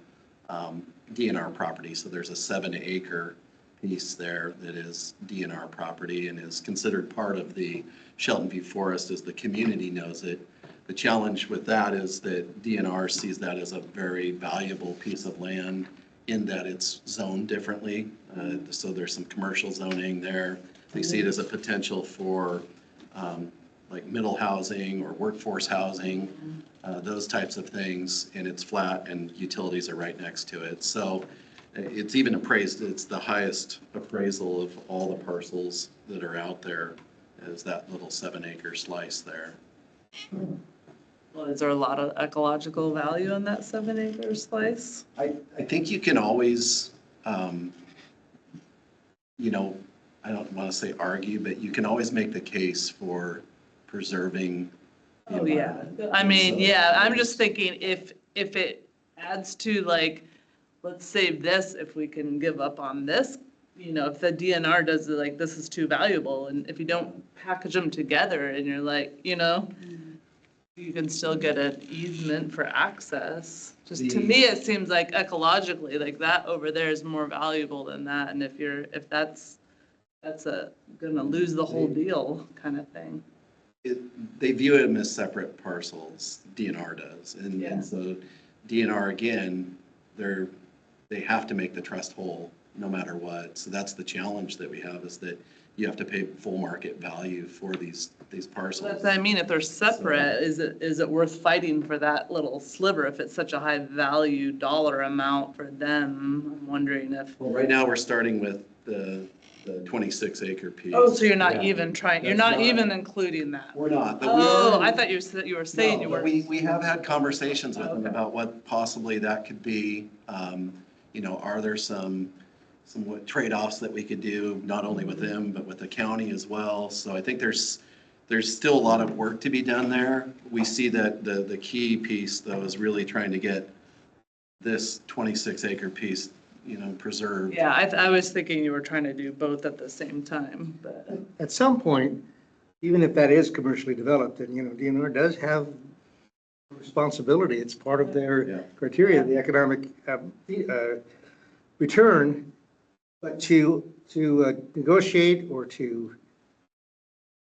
DNR property. So there's a 7-acre piece there that is DNR property and is considered part of the Shelton View Forest as the community knows it. The challenge with that is that DNR sees that as a very valuable piece of land in that it's zoned differently. So there's some commercial zoning there. They see it as a potential for like middle housing or workforce housing, those types of things, and it's flat and utilities are right next to it. So it's even appraised, it's the highest appraisal of all the parcels that are out there is that little 7-acre slice there. Well, is there a lot of ecological value in that 7-acre slice? I think you can always, I don't want to say argue, but you can always make the case for preserving. the Oh, yeah. environment. I mean, So- yeah, I'm just thinking if it adds to like, let's save this if we can give up on this, if the DNR does it like, this is too valuable, and if you don't package them together and you're like, you can still get an easement for access. Just to me, it seems like ecologically, like that over there is more valuable than that, and if that's gonna lose the whole deal kind of thing. They view them as separate parcels, DNR does. Yeah. And so DNR, again, they have to make the trust whole no matter what. So that's the challenge that we have is that you have to pay full market value for these parcels. That's what I mean, if they're separate, is it worth fighting for that little sliver if it's such a high value dollar amount for them? I'm wondering if. Well, right now, we're starting with the 26-acre piece. Oh, so you're not Yeah. even trying, you're That's not even incling that? We're not. But we Oh, are- I thought you were saying you No, were. but we have had conversations with them Okay. about what possibly that could be. Are there some trade-offs that we could do, not only with them, but with the county as well? So I think there's still a lot of work to be done there. We see that the key piece, though, is really trying to get this 26-acre piece, preserved. Yeah, I was thinking you were trying to do both at the same time, but. At some point, even if that is commercially developed, then, DNR does have responsibility. It's part of Yeah. their criteria, the economic return. But to negotiate or to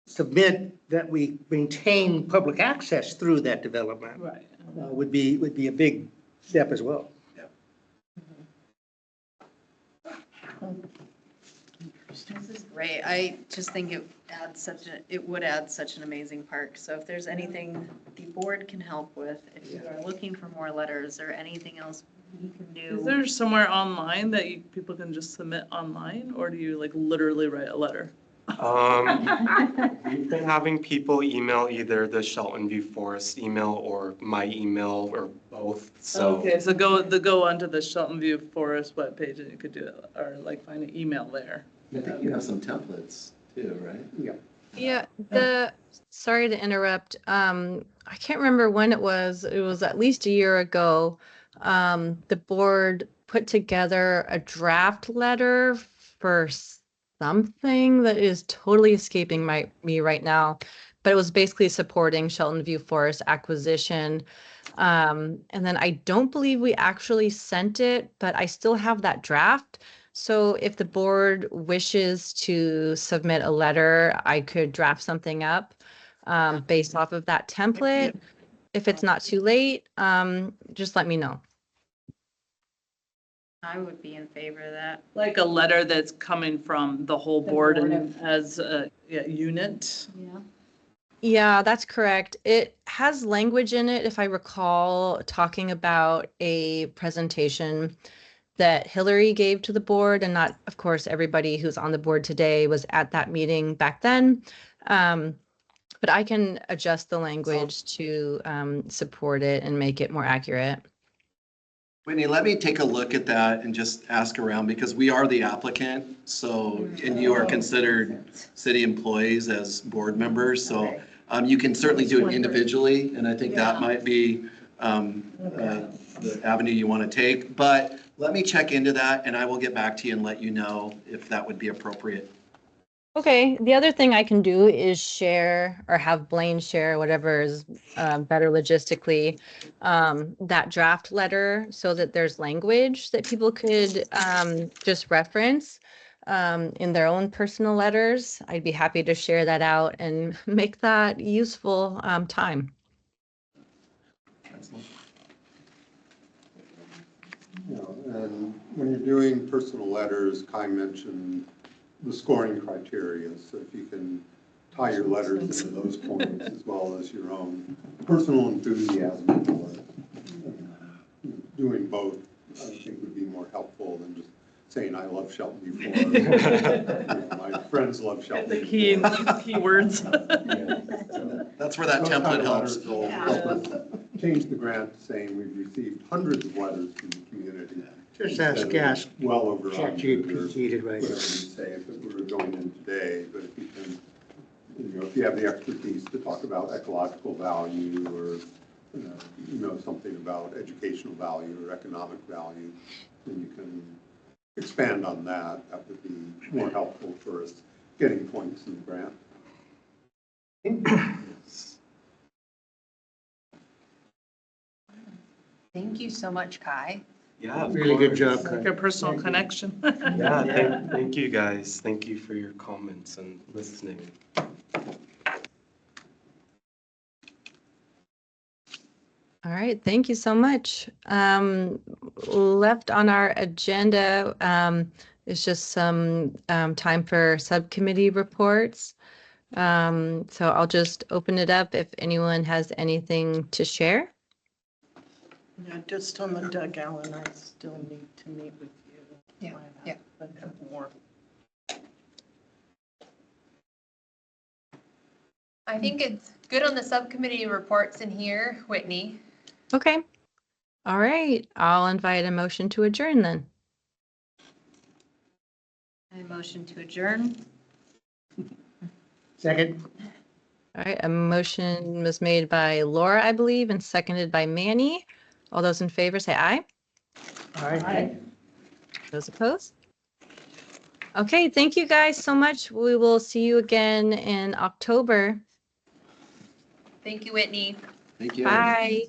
submit that we maintain public access through that development Right. would be a big step as well. This is great. I just think it would add such an amazing park. So if there's anything the board can help with, if you are looking for more letters or anything else we can do. Is there somewhere online that people can just submit online, or do you like literally write a letter? We've been having people email either the Shelton View Forest email or my email or both, so. Okay, so go onto the Shelton View Forest webpage and you could do it, or like find an email there. I think you have some templates too, right? Yeah. Yeah, sorry to interrupt. I can't remember when it was at least a year ago. The board put together a draft letter for something that is totally escaping me right now, but it was basically supporting Shelton View Forest acquisition. And then I don't believe we actually sent it, but I still have that draft. So if the board wishes to submit a letter, I could draft something up based off of that template. If it's not too late, just let me know. I would be in favor of that. Like a letter that's coming from the whole board board and as a unit. Yeah. Yeah, that's correct. It has language in it, if I recall, talking about a presentation that Hillary gave to the board, and not, of course, everybody who's on the board today was at that meeting back then. But I can adjust the language to support it and make it more accurate. Whitney, let me take a look at that and just ask around because we are the applicant. So, and you are considered city employees as board members. So you can certainly do it individually. And I think that might be the avenue you want to take. But let me check into that and I will get back to you and let you know if that would be appropriate. Okay, the other thing I can do is share or have Blaine share whatever is better logistically, that draft letter so that there's language that people could just reference in their own personal letters. I'd be happy to share that out and make that useful time. You know, and when you're doing personal letters, Kai mentioned the scoring criteria. So if you can tie your letters to those points as well as your own personal enthusiasm for doing both, I think would be more helpful than just saying, I love Shelton View Forest. You know, my friends love Shelton The View Forest. keywords. That's where that Those kind template of helps. letters will help us change the grant to saying we've received hundreds of letters from the community. Just Instead ask of well over ChatGPT to write whatever you it. say if it were going in today, but if you can, you know, if you have the expertise to talk about ecological value or, you know, something about educational value or economic value, then you can expand on that. That would be more helpful for us getting points in the grant. Thank you so much, Kai. Yeah, of Really good course. job, Like Kai. a personal connection. Yeah, thank you guys. Thank you for your comments and listening. All right, thank you so much. Left on our agenda is just some time for subcommittee reports. So I'll just open it up if anyone has anything to share. Yeah, just on the Doug Allen, I still need to meet with you. Yeah, yeah. A couple more. I think it's good on the subcommittee reports in here, Whitney. Okay. All right, I'll invite a motion to adjourn then. I motion to adjourn. Second? All right, a motion was made by Laura, I believe, and seconded by Manny. All those in favor say aye. All right. Those opposed? Okay, thank you guys so much. We will see you again in October. Thank you, Whitney. Thank you. Bye.